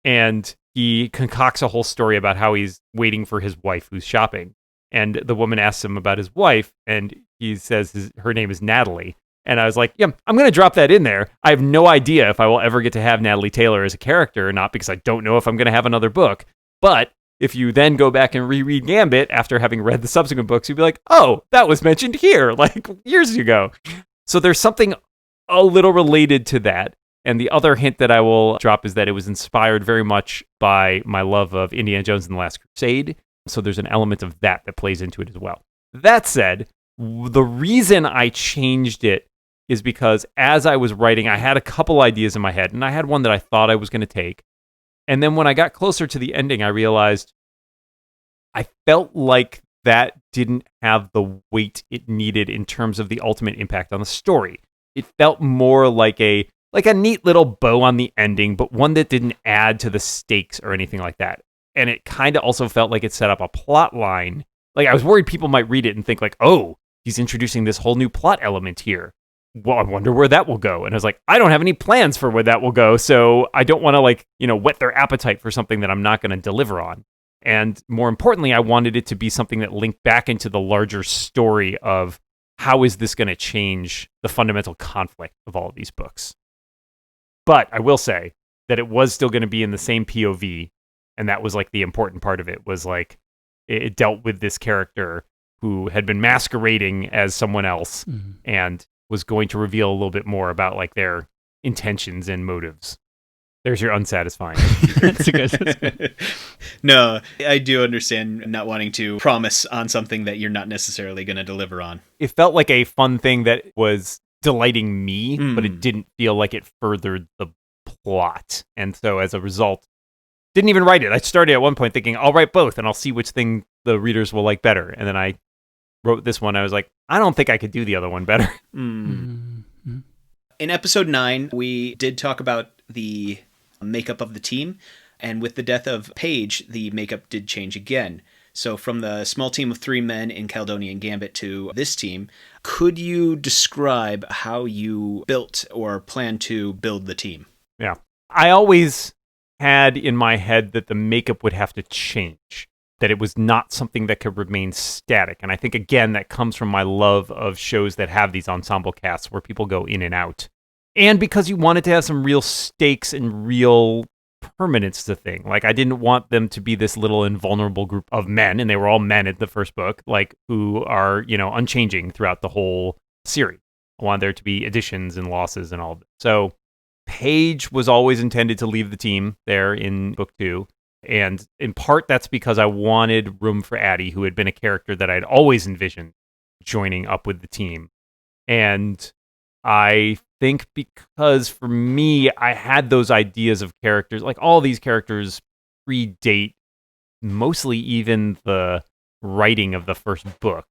And he concocts a whole story about how he's waiting for his wife who's shopping. And the woman asks him about his wife, and he says her name is Natalie. And I was like, yeah, I'm going to drop that in there. I have no idea if I will ever get to have Natalie Taylor as a character or not, because I don't know if I'm going to have another book. But if you then go back and reread Gambit after having read the subsequent books, you'll be like, oh, that was mentioned here, like years ago. So there's something a little related to that. And the other hint that I will drop is that it was inspired very much by my love of Indiana Jones and the Last Crusade. So there's an element of that plays into it as well. That said, the reason I changed it is because as I was writing, I had a couple ideas in my head, and I had one that I thought I was going to take. And then when I got closer to the ending, I realized I felt like that didn't have the weight it needed in terms of the ultimate impact on the story. It felt more like a neat little bow on the ending, but one that didn't add to the stakes or anything like that. And it kind of also felt like it set up a plot line. Like, I was worried people might read it and think like, oh, he's introducing this whole new plot element here. Well, I wonder where that will go. And I was like, I don't have any plans for where that will go. So I don't want to whet their appetite for something that I'm not going to deliver on. And more importantly, I wanted it to be something that linked back into the larger story of how is this going to change the fundamental conflict of all of these books. But I will say that it was still going to be in the same POV. And that was like the important part of it, was like it dealt with this character who had been masquerading as someone else and was going to reveal a little bit more about like their intentions and motives. There's your unsatisfying. That's good. No, I do understand not wanting to promise on something that you're not necessarily going to deliver on. It felt like a fun thing that was delighting me, but it didn't feel like it furthered the plot. And so as a result, didn't even write it. I started at one point thinking, I'll write both and I'll see which thing the readers will like better. And then I wrote this one. I was like, I don't think I could do the other one better. In episode 9, we did talk about the makeup of the team. And with the death of Paige, the makeup did change again. So from the small team of 3 men in Caledonian Gambit to this team, could you describe how you built or plan to build the team? Yeah. I always had in my head that the makeup would have to change, that it was not something that could remain static. And I think, again, that comes from my love of shows that have these ensemble casts where people go in and out. And because you wanted to have some real stakes and real permanence to thing. Like, I didn't want them to be this little invulnerable group of men, and they were all men in the first book, like, who are, unchanging throughout the whole series. I wanted there to be additions and losses and all of it. So Paige was always intended to leave the team there in book 2. And in part, that's because I wanted room for Addie, who had been a character that I'd always envisioned joining up with the team. And I think because for me, I had those ideas of characters, like all these characters predate mostly even the writing of the first book,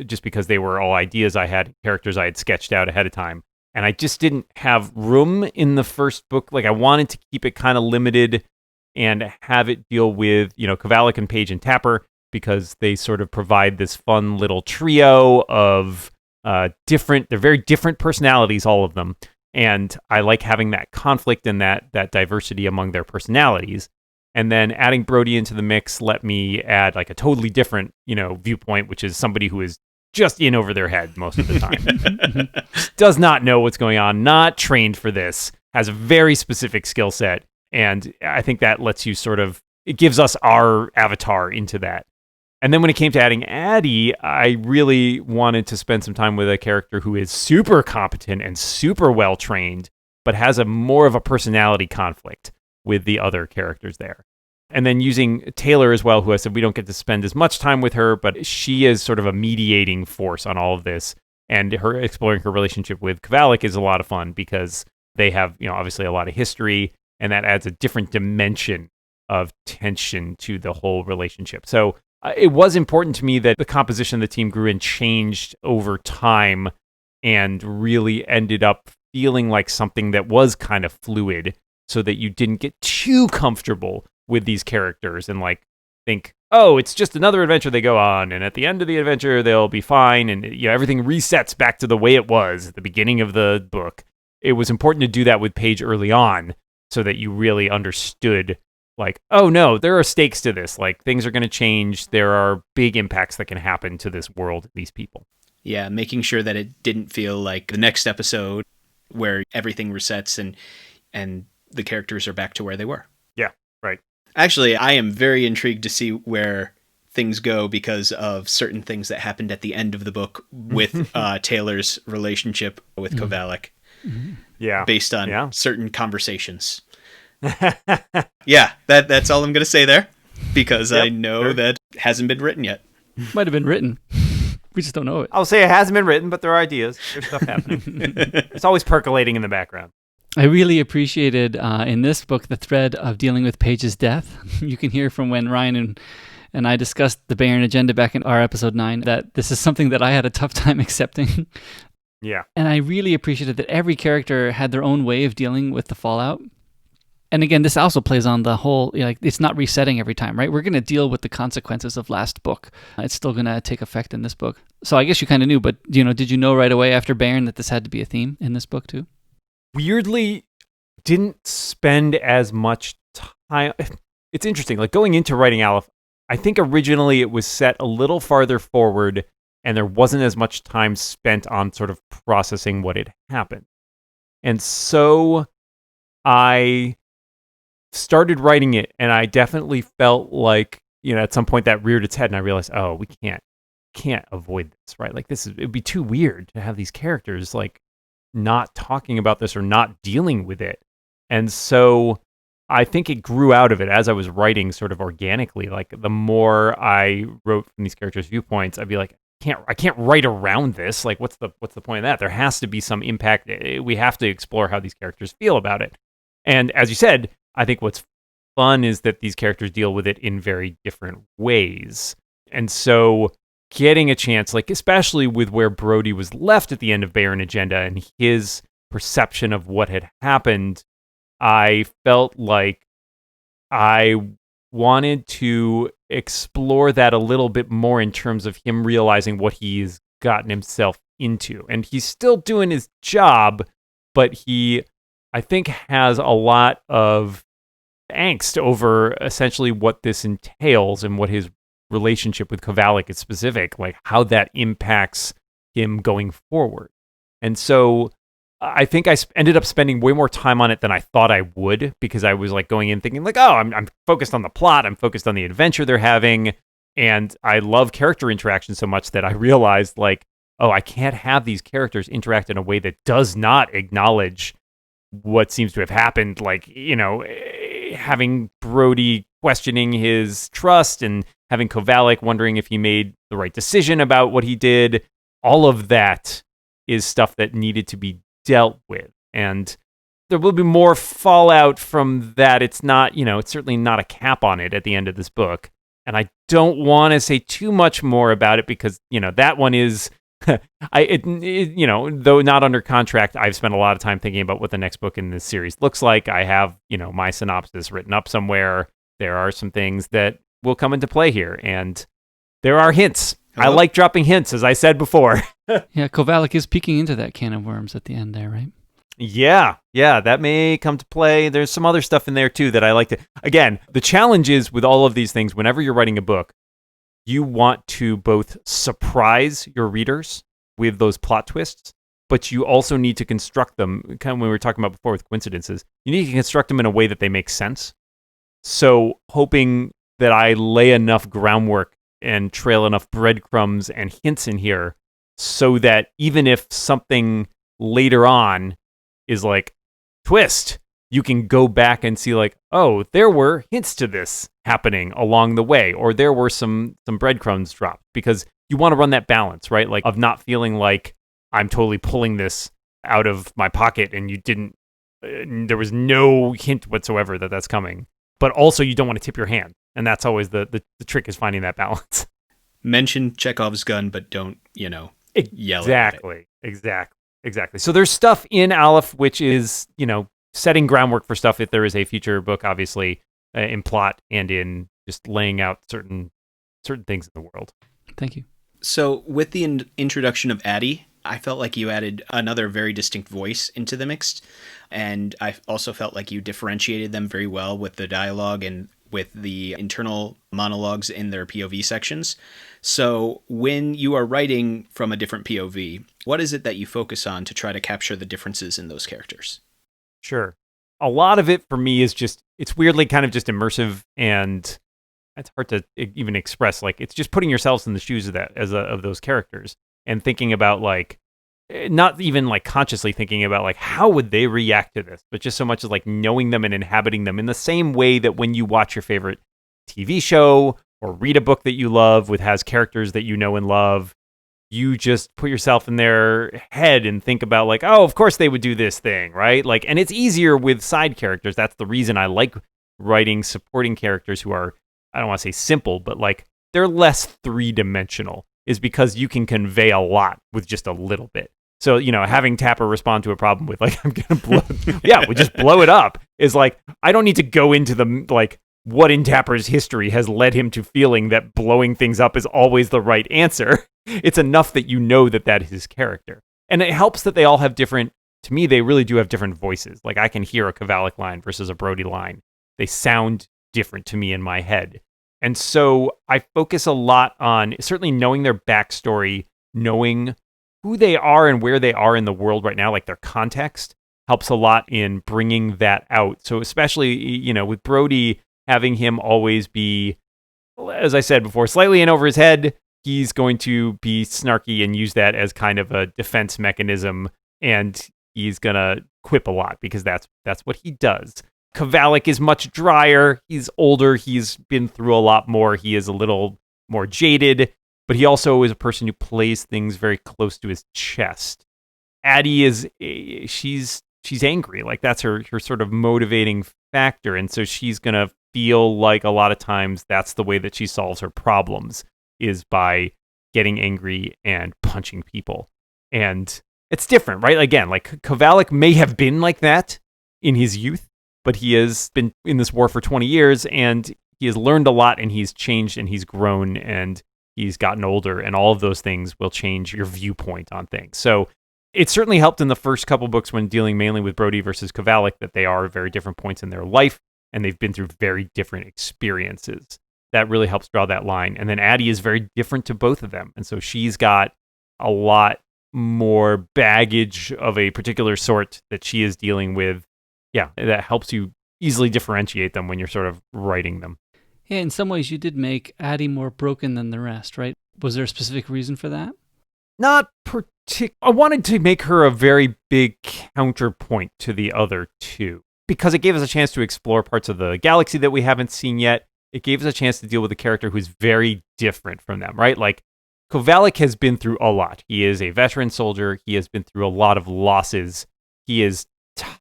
just because they were all ideas I had, characters I had sketched out ahead of time. And I just didn't have room in the first book. Like, I wanted to keep it kind of limited and have it deal with, Kovalik and Paige and Tapper, because they sort of provide this fun little trio of they're very different personalities, all of them. And I like having that conflict and that diversity among their personalities. And then adding Brody into the mix let me add like a totally different, viewpoint, which is somebody who is just in over their head most of the time. Does not know what's going on, not trained for this, has a very specific skill set. And I think that lets you it gives us our avatar into that. And then when it came to adding Addie, I really wanted to spend some time with a character who is super competent and super well trained, but has more of a personality conflict with the other characters there. And then using Taylor as well, who I said we don't get to spend as much time with her, but she is sort of a mediating force on all of this. And her exploring her relationship with Kovalik is a lot of fun because they have, obviously a lot of history, and that adds a different dimension of tension to the whole relationship. So it was important to me that the composition of the team grew and changed over time and really ended up feeling like something that was kind of fluid, so that you didn't get too comfortable with these characters and think, oh, it's just another adventure they go on, and at the end of the adventure they'll be fine, and everything resets back to the way it was at the beginning of the book. It was important to do that with Paige early on, so that you really understood, oh no, there are stakes to this. Things are going to change. There are big impacts that can happen to this world, these people. Yeah, making sure that it didn't feel like the next episode where everything resets and the characters are back to where they were. Yeah, right. Actually, I am very intrigued to see where things go because of certain things that happened at the end of the book with Taylor's relationship with Kovalik. Yeah. Based on certain conversations. Yeah, that's all I'm going to say there, because I know that hasn't been written yet. Might have been written. We just don't know it. I'll say it hasn't been written, but there are ideas. There's stuff happening. It's always percolating in the background. I really appreciated in this book the thread of dealing with Paige's death. You can hear from when Ryan and I discussed the Baron agenda back in our episode 9 that this is something that I had a tough time accepting. Yeah. And I really appreciated that every character had their own way of dealing with the fallout. And again, this also plays on the whole, it's not resetting every time, right? We're going to deal with the consequences of last book. It's still going to take effect in this book. So I guess you kind of knew, but did you know right away after Baron that this had to be a theme in this book too? Weirdly, didn't spend as much time. It's interesting, going into writing Aleph, I think originally it was set a little farther forward, and there wasn't as much time spent on sort of processing what had happened. And so I started writing it, and I definitely felt like, at some point that reared its head, and I realized, oh, we can't avoid this, right? It'd be too weird to have these characters, not talking about this or not dealing with it. And so I think it grew out of it as I was writing sort of organically. The more I wrote from these characters' viewpoints, I'd be like, I can't write around this. What's the point of that? There has to be some impact. We have to explore how these characters feel about it. And as you said, I think what's fun is that these characters deal with it in very different ways. And so getting a chance, especially with where Brody was left at the end of Baron Agenda and his perception of what had happened, I felt like I wanted to explore that a little bit more in terms of him realizing what he's gotten himself into. And he's still doing his job, but he, I think, has a lot of angst over essentially what this entails and what his relationship with Kovalik is specific, how that impacts him going forward. And so I think I ended up spending way more time on it than I thought I would, because I was going in thinking I'm focused on the plot, I'm focused on the adventure they're having, and I love character interaction so much that I realized I can't have these characters interact in a way that does not acknowledge what seems to have happened, like, having Brody questioning his trust and having Kovalik wondering if he made the right decision about what he did. All of that is stuff that needed to be dealt with. And there will be more fallout from that. It's not, it's certainly not a cap on it at the end of this book. And I don't want to say too much more about it because, that one is, though not under contract, I've spent a lot of time thinking about what the next book in this series looks like. I have, my synopsis written up somewhere. There are some things that will come into play here, and there are hints. Hello? I like dropping hints, as I said before. Yeah, Kovalik is peeking into that can of worms at the end there, right? Yeah, that may come to play. There's some other stuff in there, too, that I like to... Again, the challenge is with all of these things, whenever you're writing a book, you want to both surprise your readers with those plot twists, but you also need to construct them, kind of when we were talking about before with coincidences, you need to construct them in a way that they make sense. So hoping that I lay enough groundwork and trail enough breadcrumbs and hints in here so that even if something later on is like, twist, you can go back and see like, oh, there were hints to this happening along the way, or there were some breadcrumbs dropped, because you want to run that balance, right? Like of not feeling like I'm totally pulling this out of my pocket and you didn't, there was no hint whatsoever that that's coming. But also you don't want to tip your hand. And that's always the trick, is finding that balance. Mention Chekhov's gun, but don't, yell at it. Exactly. So there's stuff in Aleph which is, setting groundwork for stuff if there is a future book, obviously, in plot and in just laying out certain things in the world. Thank you. So with the introduction of Addie, I felt like you added another very distinct voice into the mix. And I also felt like you differentiated them very well with the dialogue and with the internal monologues in their POV sections. So when you are writing from a different POV, what is it that you focus on to try to capture the differences in those characters? Sure. A lot of it for me is just, it's weirdly kind of just immersive, and it's hard to even express. Like, it's just putting yourselves in the shoes of of those characters and thinking about, like, not even like consciously thinking about like how would they react to this, but just so much as like knowing them and inhabiting them in the same way that when you watch your favorite TV show or read a book that you love has characters that you know and love, you just put yourself in their head and think about like, oh, of course they would do this thing, right? Like, and it's easier with side characters. That's the reason I like writing supporting characters who are, I don't want to say simple, but like they're less three-dimensional, is because you can convey a lot with just a little bit. So, having Tapper respond to a problem with like, I'm going to blow, we just blow it up, is like, I don't need to go into the, like, what in Tapper's history has led him to feeling that blowing things up is always the right answer. It's enough that you know that is his character. And it helps that they all have different, to me, they really do have different voices. Like, I can hear a Kovalik line versus a Brody line. They sound different to me in my head. And so I focus a lot on certainly knowing their backstory, knowing who they are and where they are in the world right now, like their context, helps a lot in bringing that out. So especially, with Brody, having him always be, as I said before, slightly in over his head, he's going to be snarky and use that as kind of a defense mechanism, and he's going to quip a lot because that's what he does. Kovalik is much drier. He's older. He's been through a lot more. He is a little more jaded, but he also is a person who plays things very close to his chest. Addie is, she's angry. Like, that's her sort of motivating factor. And so she's going to feel like a lot of times that's the way that she solves her problems, is by getting angry and punching people. And it's different, right? Again, like Kovalik may have been like that in his youth, but he has been in this war for 20 years and he has learned a lot, and he's changed and he's grown and he's gotten older, and all of those things will change your viewpoint on things. So it certainly helped in the first couple books when dealing mainly with Brody versus Kovalik that they are very different points in their life and they've been through very different experiences. That really helps draw that line. And then Addie is very different to both of them. And so she's got a lot more baggage of a particular sort that she is dealing with. Yeah, that helps you easily differentiate them when you're sort of writing them. Yeah, in some ways you did make Addie more broken than the rest, right? Was there a specific reason for that? Not I wanted to make her a very big counterpoint to the other two, because it gave us a chance to explore parts of the galaxy that we haven't seen yet. It gave us a chance to deal with a character who's very different from them, right? Like, Kovalik has been through a lot. He is a veteran soldier. He has been through a lot of losses. He is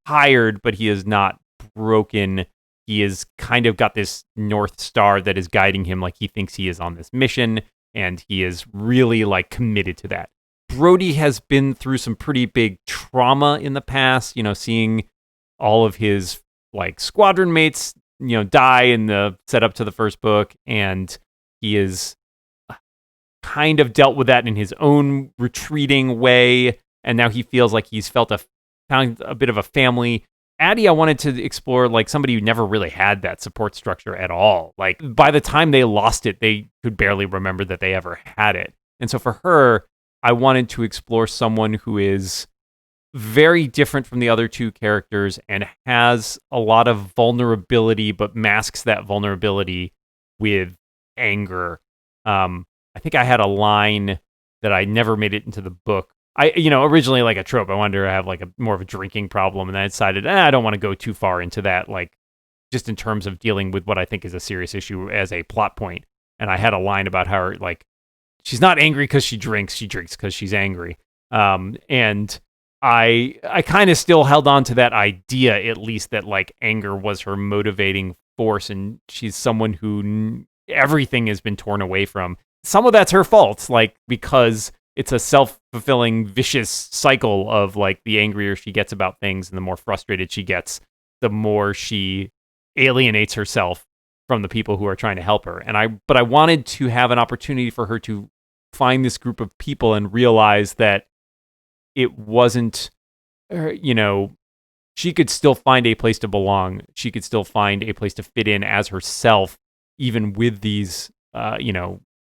tired, but he is not broken. He has kind of got this North Star that is guiding him, like he thinks he is on this mission, and he is really like committed to that. Brody has been through some pretty big trauma in the past, seeing all of his like squadron mates, die in the setup to the first book, and he is kind of dealt with that in his own retreating way, and now he feels like he's found a bit of a family. Addie, I wanted to explore like somebody who never really had that support structure at all. Like, by the time they lost it, they could barely remember that they ever had it. And so for her, I wanted to explore someone who is very different from the other two characters and has a lot of vulnerability, but masks that vulnerability with anger. I think I had a line that I never made it into the book. Originally like a trope, I wanted to have like more of a drinking problem, and then I decided I don't want to go too far into that, like just in terms of dealing with what I think is a serious issue as a plot point. And I had a line about how like she's not angry because she drinks because she's angry. And I kind of still held on to that idea, at least, that like anger was her motivating force, and she's someone who everything has been torn away from. Some of that's her fault, like, because it's a self-fulfilling vicious cycle of like the angrier she gets about things and the more frustrated she gets, the more she alienates herself from the people who are trying to help her. But I wanted to have an opportunity for her to find this group of people and realize that it wasn't, she could still find a place to belong. She could still find a place to fit in as herself, even with these,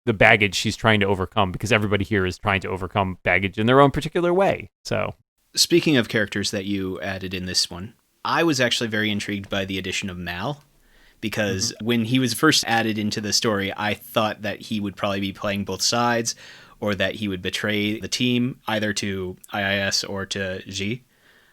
the baggage she's trying to overcome, because everybody here is trying to overcome baggage in their own particular way. So, speaking of characters that you added in this one, I was actually very intrigued by the addition of Mal, because when he was first added into the story, I thought that he would probably be playing both sides, or that he would betray the team either to IIS or to G.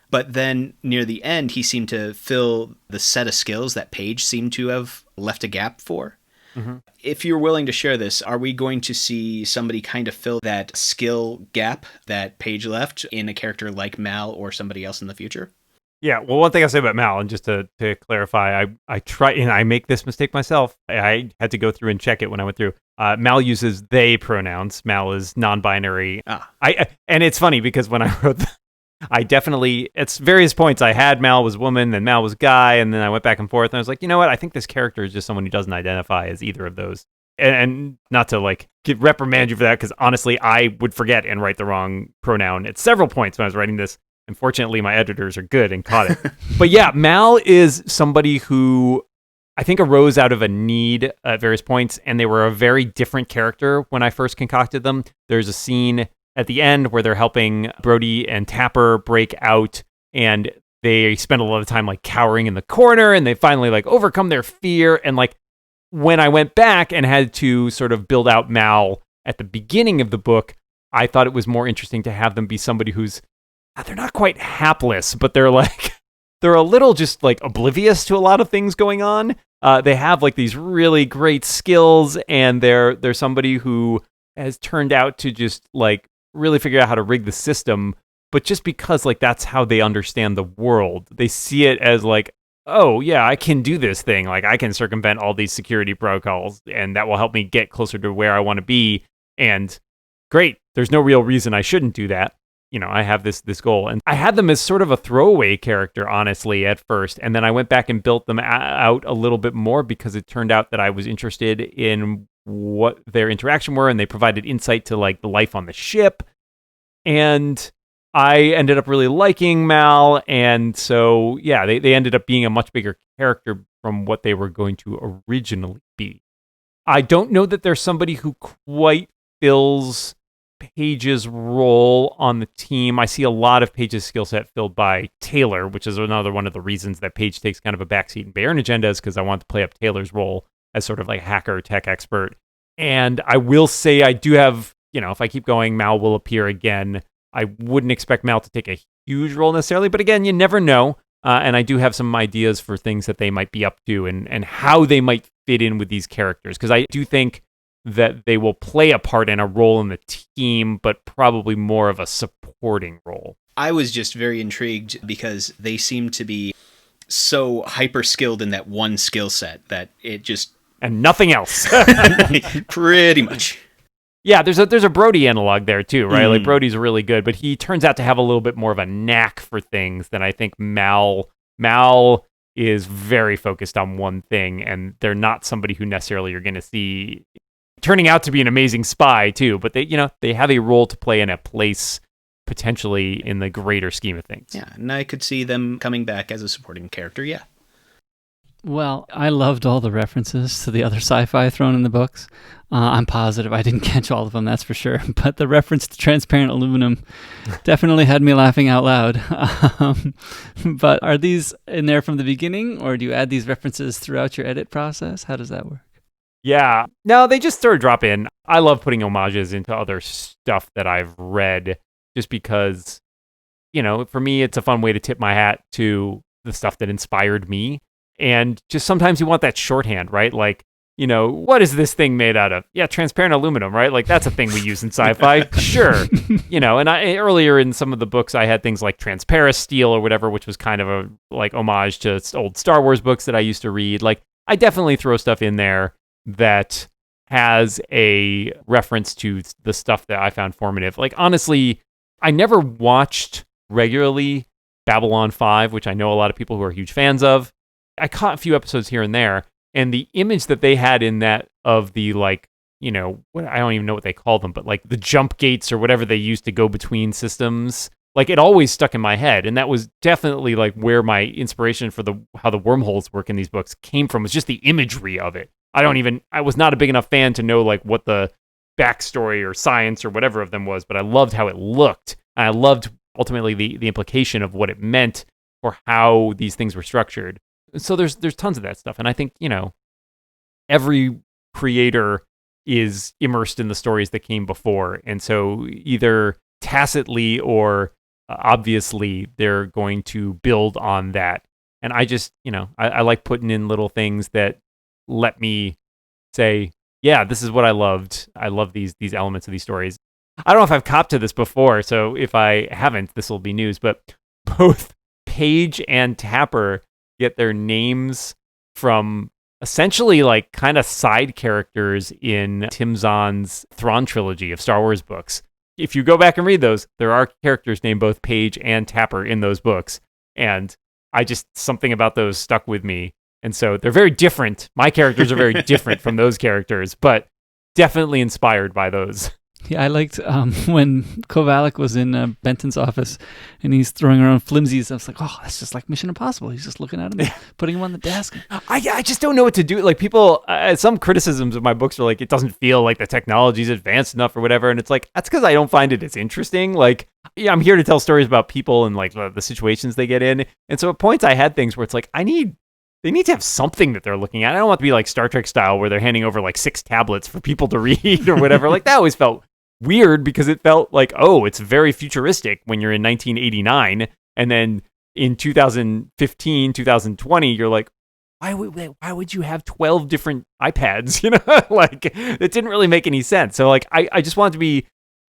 But then near the end, he seemed to fill the set of skills that Paige seemed to have left a gap for. Mm-hmm. If you're willing to share this, are we going to see somebody kind of fill that skill gap that Paige left in a character like Mal or somebody else in the future? Yeah, well, one thing I'll say about Mal, and just to clarify, I try, and I make this mistake myself. I had to go through and check it when I went through. Mal uses they pronouns. Mal is non-binary. And it's funny because when I wrote I definitely, at various points, I had Mal was woman, then Mal was guy, and then I went back and forth, and I was like, you know what? I think this character is just someone who doesn't identify as either of those. And not to like reprimand you for that, because honestly, I would forget and write the wrong pronoun at several points when I was writing this. Unfortunately, my editors are good and caught it. But yeah, Mal is somebody who I think arose out of a need at various points, and they were a very different character when I first concocted them. There's a scene at the end where they're helping Brody and Tapper break out, and they spend a lot of time like cowering in the corner, and they finally like overcome their fear. And like when I went back and had to sort of build out Mal at the beginning of the book, I thought it was more interesting to have them be somebody who's, they're not quite hapless, but they're like, they're a little just like oblivious to a lot of things going on. They have like these really great skills, and they're somebody who has turned out to just like really figure out how to rig the system, but just because like that's how they understand the world. They see it as like, oh yeah, I can do this thing. Like I can circumvent all these security protocols, and that will help me get closer to where I want to be. And great, there's no real reason I shouldn't do that. I have this goal. And I had them as sort of a throwaway character, honestly, at first. And then I went back and built them out a little bit more, because it turned out that I was interested in what their interaction were, and they provided insight to like the life on the ship. And I ended up really liking Mal. And so, yeah, they ended up being a much bigger character from what they were going to originally be. I don't know that there's somebody who quite fills Paige's role on the team. I see a lot of Paige's skill set filled by Taylor, which is another one of the reasons that Paige takes kind of a backseat in Baron Agendas, because I want to play up Taylor's role as sort of like hacker tech expert. And I will say I do have, if I keep going, Mal will appear again. I wouldn't expect Mal to take a huge role necessarily, but again, you never know. And I do have some ideas for things that they might be up to and how they might fit in with these characters, because I do think that they will play a part and a role in the team, but probably more of a supporting role. I was just very intrigued because they seem to be so hyper skilled in that one skill set that it just... And nothing else. Pretty much. Yeah, there's a Brody analog there too, right? Like Brody's really good, but he turns out to have a little bit more of a knack for things than I think Mal is very focused on one thing, and they're not somebody who necessarily you're going to see turning out to be an amazing spy too, but they have a role to play and a place potentially in the greater scheme of things. Yeah, and I could see them coming back as a supporting character, yeah. Well, I loved all the references to the other sci-fi thrown in the books. I'm positive I didn't catch all of them, that's for sure. But the reference to transparent aluminum definitely had me laughing out loud. But are these in there from the beginning, or do you add these references throughout your edit process? How does that work? Yeah. No, they just sort of drop in. I love putting homages into other stuff that I've read just because, for me, it's a fun way to tip my hat to the stuff that inspired me. And just sometimes you want that shorthand, right? Like, what is this thing made out of? Yeah, transparent aluminum, right? Like, that's a thing we use in sci-fi. Sure. And I earlier in some of the books, I had things like transparent steel or whatever, which was kind of a like homage to old Star Wars books that I used to read. Like, I definitely throw stuff in there that has a reference to the stuff that I found formative. Like, honestly, I never watched regularly Babylon 5, which I know a lot of people who are huge fans of. I caught a few episodes here and there, and the image that they had in that of the, like, I don't even know what they call them, but like the jump gates or whatever they used to go between systems, like, it always stuck in my head. And that was definitely like where my inspiration for how the wormholes work in these books came from, was just the imagery of it. I was not a big enough fan to know like what the backstory or science or whatever of them was, but I loved how it looked. And I loved ultimately the implication of what it meant for how these things were structured. So there's tons of that stuff. And I think, every creator is immersed in the stories that came before. And so either tacitly or obviously they're going to build on that. And I just, I like putting in little things that let me say, yeah, this is what I loved. I love these elements of these stories. I don't know if I've copped to this before, so if I haven't, this will be news, but both Paige and Tapper get their names from essentially like kind of side characters in Tim Zahn's Thrawn trilogy of Star Wars books. If you go back and read those, there are characters named both Paige and Tapper in those books. And something about those stuck with me. And so they're very different. My characters are very different from those characters, but definitely inspired by those. Yeah, I liked when Kovalik was in Benton's office and he's throwing around flimsies. I was like, oh, that's just like Mission Impossible. He's just looking at him, putting him on the desk. I just don't know what to do. Like, people, some criticisms of my books are like, it doesn't feel like the technology's advanced enough or whatever. And it's like, that's because I don't find it as interesting. Like, yeah, I'm here to tell stories about people and like the situations they get in. And so at points I had things where it's like, they need to have something that they're looking at. I don't want to be like Star Trek style where they're handing over like 6 tablets for people to read or whatever. Like, that always felt weird because it felt like, oh, it's very futuristic when you're in 1989. And then in 2015, 2020, you're like, why would you have 12 different iPads? Like, it didn't really make any sense. So like, I just wanted to be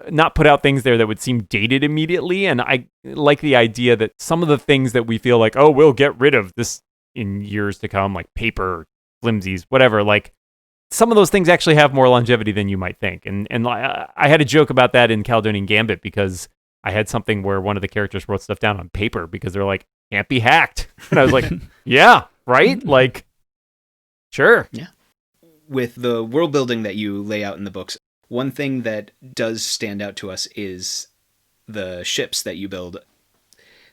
not put out things there that would seem dated immediately. And I like the idea that some of the things that we feel like, oh, we'll get rid of this in years to come, like paper, flimsies, whatever, like some of those things actually have more longevity than you might think. And I had a joke about that in Caledonian Gambit because I had something where one of the characters wrote stuff down on paper because they're like, can't be hacked. And I was like, yeah, right? Like, sure. Yeah. With the world building that you lay out in the books, one thing that does stand out to us is the ships that you build.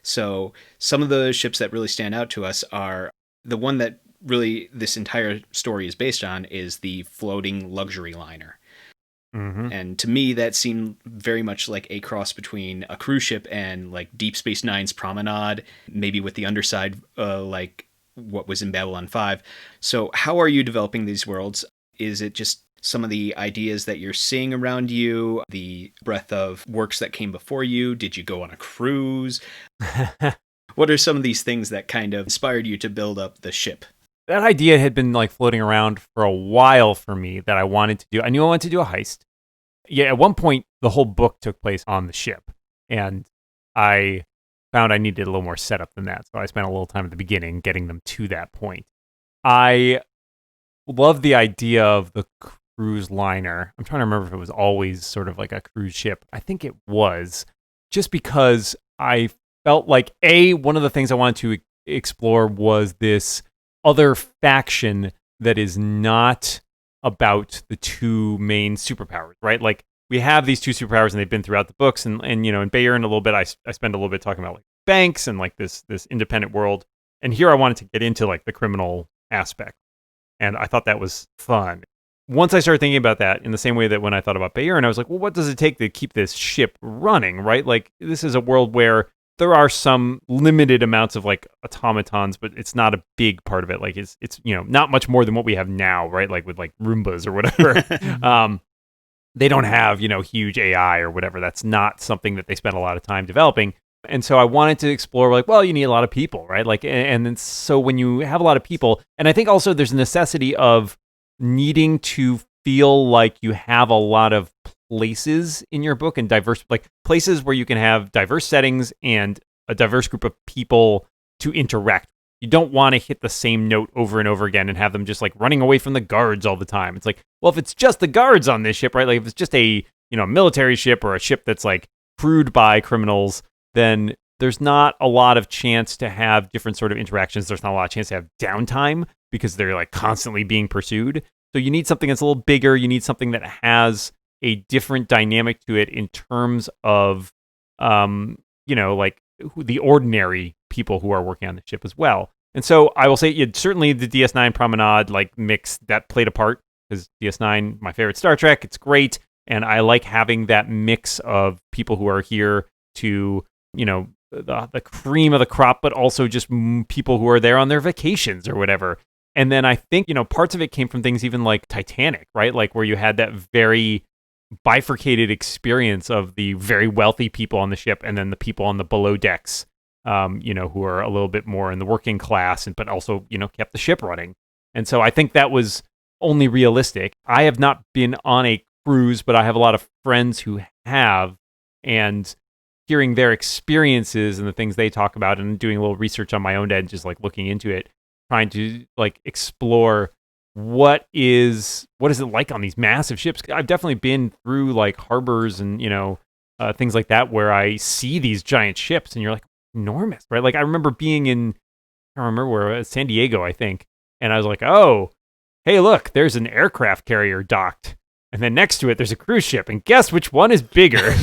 So some of the ships that really stand out to us are the one that really this entire story is based on is the floating luxury liner. Mm-hmm. And to me, that seemed very much like a cross between a cruise ship and like Deep Space Nine's Promenade, maybe with the underside like what was in Babylon 5. So how are you developing these worlds? Is it just some of the ideas that you're seeing around you, the breadth of works that came before you? Did you go on a cruise? What are some of these things that kind of inspired you to build up the ship? That idea had been like floating around for a while for me that I wanted to do. I knew I wanted to do a heist. Yeah, at one point, the whole book took place on the ship, and I found I needed a little more setup than that. So I spent a little time at the beginning getting them to that point. I love the idea of the cruise liner. I'm trying to remember if it was always sort of like a cruise ship. I think it was, just because I felt like, one of the things I wanted to explore was this other faction that is not about the two main superpowers, right? Like, we have these two superpowers and they've been throughout the books, and you know, in Bayern a little bit, I spend a little bit talking about like banks and like this independent world. And here I wanted to get into like the criminal aspect. And I thought that was fun. Once I started thinking about that, in the same way that when I thought about Bayern, I was like, well, what does it take to keep this ship running, right? Like, this is a world where there are some limited amounts of like automatons, but it's not a big part of it. Like, it's you know, not much more than what we have now, right? Like with like Roombas or whatever. They don't have, you know, huge AI or whatever. That's not something that they spend a lot of time developing. And so I wanted to explore, like, well, you need a lot of people, right? Like, and then so when you have a lot of people, and I think also there's a necessity of needing to feel like you have a lot of places in your book, and diverse, like places where you can have diverse settings and a diverse group of people to interact. You don't want to hit the same note over and over again and have them just like running away from the guards all the time. It's like, well, if it's just the guards on this ship, right? Like if it's just a, you know, military ship or a ship that's like crewed by criminals, then there's not a lot of chance to have different sort of interactions. There's not a lot of chance to have downtime because they're like constantly being pursued. So you need something that's a little bigger. You need something that has a different dynamic to it in terms of, you know, like the ordinary people who are working on the ship as well. And so I will say, certainly the DS9 Promenade like mix that played a part, because DS9, my favorite Star Trek, it's great. And I like having that mix of people who are here to, you know, the cream of the crop, but also just people who are there on their vacations or whatever. And then I think, you know, parts of it came from things even like Titanic, right? Like where you had that very bifurcated experience of the very wealthy people on the ship and then the people on the below decks, you know, who are a little bit more in the working class, but also, you know, kept the ship running. And so I think that was only realistic. I have not been on a cruise, but I have a lot of friends who have, and hearing their experiences and the things they talk about and doing a little research on my own end, just like looking into it, trying to like explore what is it like on these massive ships. I've definitely been through like harbors and, you know, things like that where I see these giant ships and you're like, enormous, right? Like I remember being in, I don't remember where, San Diego, I think. And I was like, oh, hey, look, there's an aircraft carrier docked. And then next to it, there's a cruise ship. And guess which one is bigger?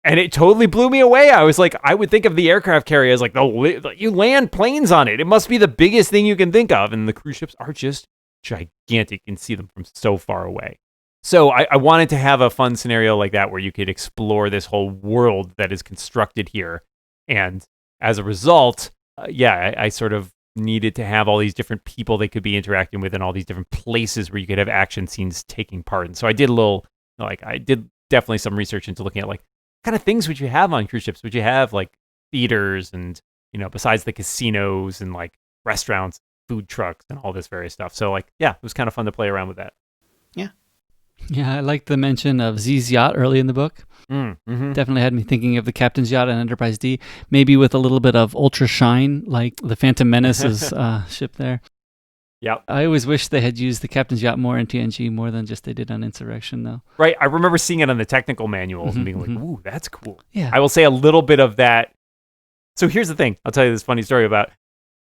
And it totally blew me away. I was like, I would think of the aircraft carrier as like, oh, you land planes on it. It must be the biggest thing you can think of. And the cruise ships are just gigantic. You can see them from so far away. So I wanted to have a fun scenario like that where you could explore this whole world that is constructed here. And as a result, I sort of needed to have all these different people they could be interacting with and all these different places where you could have action scenes taking part. And so I did definitely some research into looking at like, what kind of things would you have on cruise ships? Would you have like theaters and, you know, besides the casinos and like restaurants, food trucks and all this various stuff. So like, yeah, it was kind of fun to play around with that. Yeah. Yeah, I like the mention of Z's yacht early in the book. Mm-hmm. Definitely had me thinking of the captain's yacht and Enterprise D, maybe with a little bit of ultra shine, like the Phantom Menace's ship there. Yep. I always wish they had used the captain's yacht more in TNG more than just they did on Insurrection, though. Right. I remember seeing it on the technical manuals and being like, ooh, that's cool. Yeah. I will say a little bit of that. So here's the thing. I'll tell you this funny story about,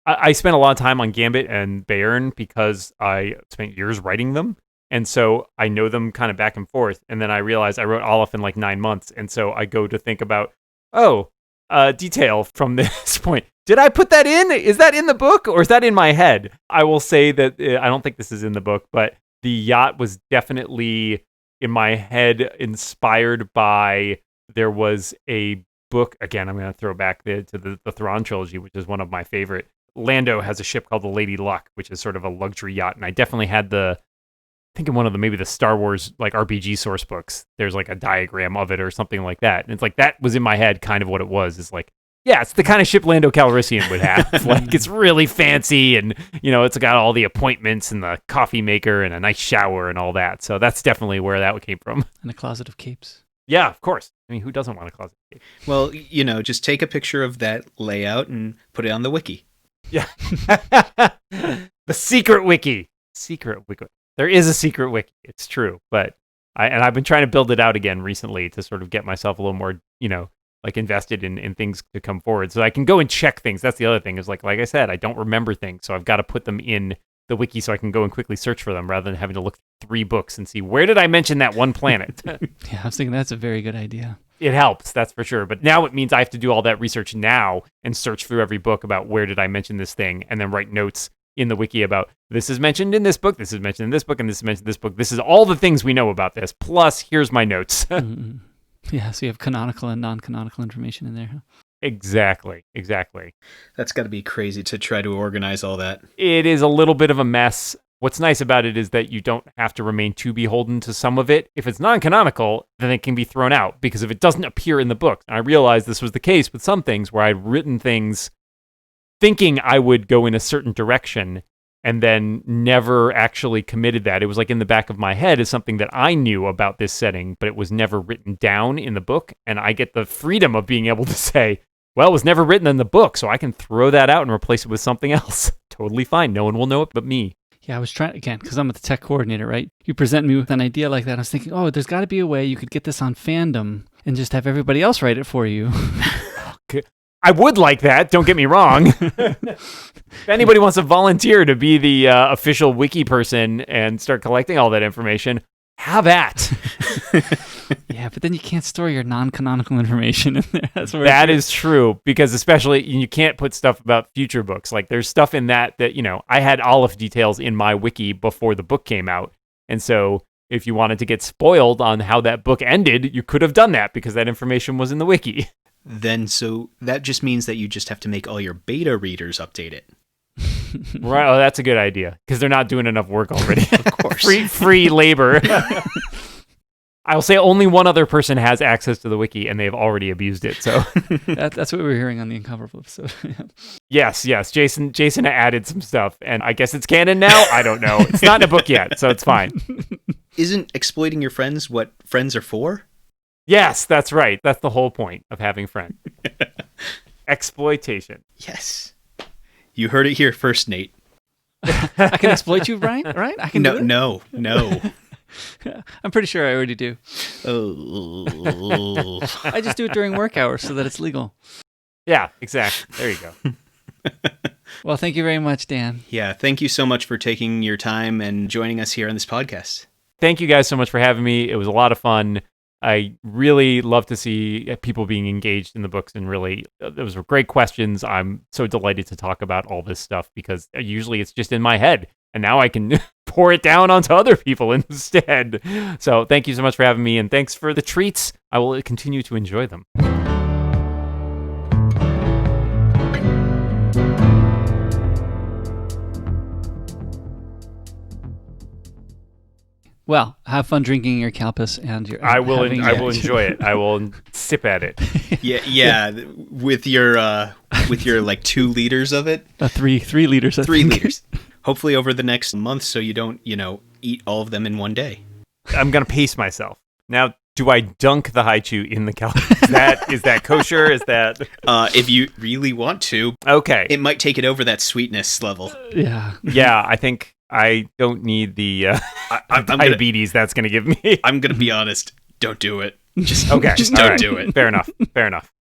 I spent a lot of time on Gambit and Bayern because I spent years writing them. And so I know them kind of back and forth. And then I realized I wrote Aleph in like 9 months. And so I go to think about, detail from this point. Did I put that in? Is that in the book or is that in my head? I will say that I don't think this is in the book, but the yacht was definitely in my head inspired by, there was a book, again, I'm going to throw back to the Thrawn trilogy, which is one of my favorite. Lando has a ship called the Lady Luck, which is sort of a luxury yacht. And I definitely had the think in one of maybe the Star Wars like RPG source books, there's like a diagram of it or something like that. And it's like, that was in my head kind of what it was. It's like, yeah, it's the kind of ship Lando Calrissian would have. Like, it's really fancy, and, you know, it's got all the appointments and the coffee maker and a nice shower and all that. So that's definitely where that came from. And a closet of capes. Yeah, of course. I mean, who doesn't want a closet cape? Well, you know, just take a picture of that layout and put it on the wiki. Yeah. The secret wiki. Secret wiki. There is a secret wiki. It's true. But I've been trying to build it out again recently to sort of get myself a little more, you know, like invested in things to come forward. So I can go and check things. That's the other thing is like I said, I don't remember things. So I've got to put them in the wiki so I can go and quickly search for them rather than having to look through 3 books and see, where did I mention that one planet? Yeah, I was thinking that's a very good idea. It helps, that's for sure. But now it means I have to do all that research now and search through every book about where did I mention this thing, and then write notes in the wiki about this is mentioned in this book, this is mentioned in this book, and this is mentioned in this book. This is all the things we know about this. Plus, here's my notes. Mm-hmm. Yeah, so you have canonical and non-canonical information in there. Huh? Exactly. That's got to be crazy to try to organize all that. It is a little bit of a mess. What's nice about it is that you don't have to remain too beholden to some of it. If it's non-canonical, then it can be thrown out, because if it doesn't appear in the book, and I realized this was the case with some things where I'd written things thinking I would go in a certain direction and then never actually committed that. It was like in the back of my head as something that I knew about this setting, but it was never written down in the book. And I get the freedom of being able to say, well, it was never written in the book, so I can throw that out and replace it with something else. Totally fine. No one will know it but me. Yeah, I was trying, again, because I'm the tech coordinator, right? You present me with an idea like that. I was thinking, oh, there's got to be a way you could get this on Fandom and just have everybody else write it for you. I would like that, don't get me wrong. If anybody wants to volunteer to be the official wiki person and start collecting all that information, have at. Yeah, but then you can't store your non-canonical information in there. That is true, because especially you can't put stuff about future books. Like, there's stuff in that, you know, I had Aleph details in my wiki before the book came out. And so if you wanted to get spoiled on how that book ended, you could have done that because that information was in the wiki. Then so that just means that you just have to make all your beta readers update it. Right. Oh, that's a good idea, because they're not doing enough work already. Of course. free labor. I will say only one other person has access to the wiki, and they've already abused it. So that's what we were hearing on the Incomparable episode. Yes. Jason added some stuff, and I guess it's canon now. I don't know. It's not in a book yet, so it's fine. Isn't exploiting your friends what friends are for? Yes, that's right. That's the whole point of having friends. Exploitation. Yes. You heard it here first, Nate. I can exploit you, Brian, right? I can do it? No. I'm pretty sure I already do. Oh. I just do it during work hours so that it's legal. Yeah, exactly. There you go. Well, thank you very much, Dan. Yeah, thank you so much for taking your time and joining us here on this podcast. Thank you guys so much for having me. It was a lot of fun. I really love to see people being engaged in the books, and really, those were great questions. I'm so delighted to talk about all this stuff, because usually it's just in my head, and now I can pour it down onto other people instead. So thank you so much for having me, and thanks for the treats. I will continue to enjoy them. Well, have fun drinking your Calpis and your. I will enjoy it. I will sip at it. Yeah. With your like 2 liters of it. 3 liters. 3 liters. Hopefully over the next month, so you don't eat all of them in one day. I'm gonna pace myself. Now, do I dunk the haichu in the Calpis? Is that kosher? Is that? If you really want to. Okay. It might take it over that sweetness level. Yeah. Yeah, I think I don't need the diabetes that's going to give me. I'm going to be honest. Don't do it. Just okay. Just don't do it. Fair enough.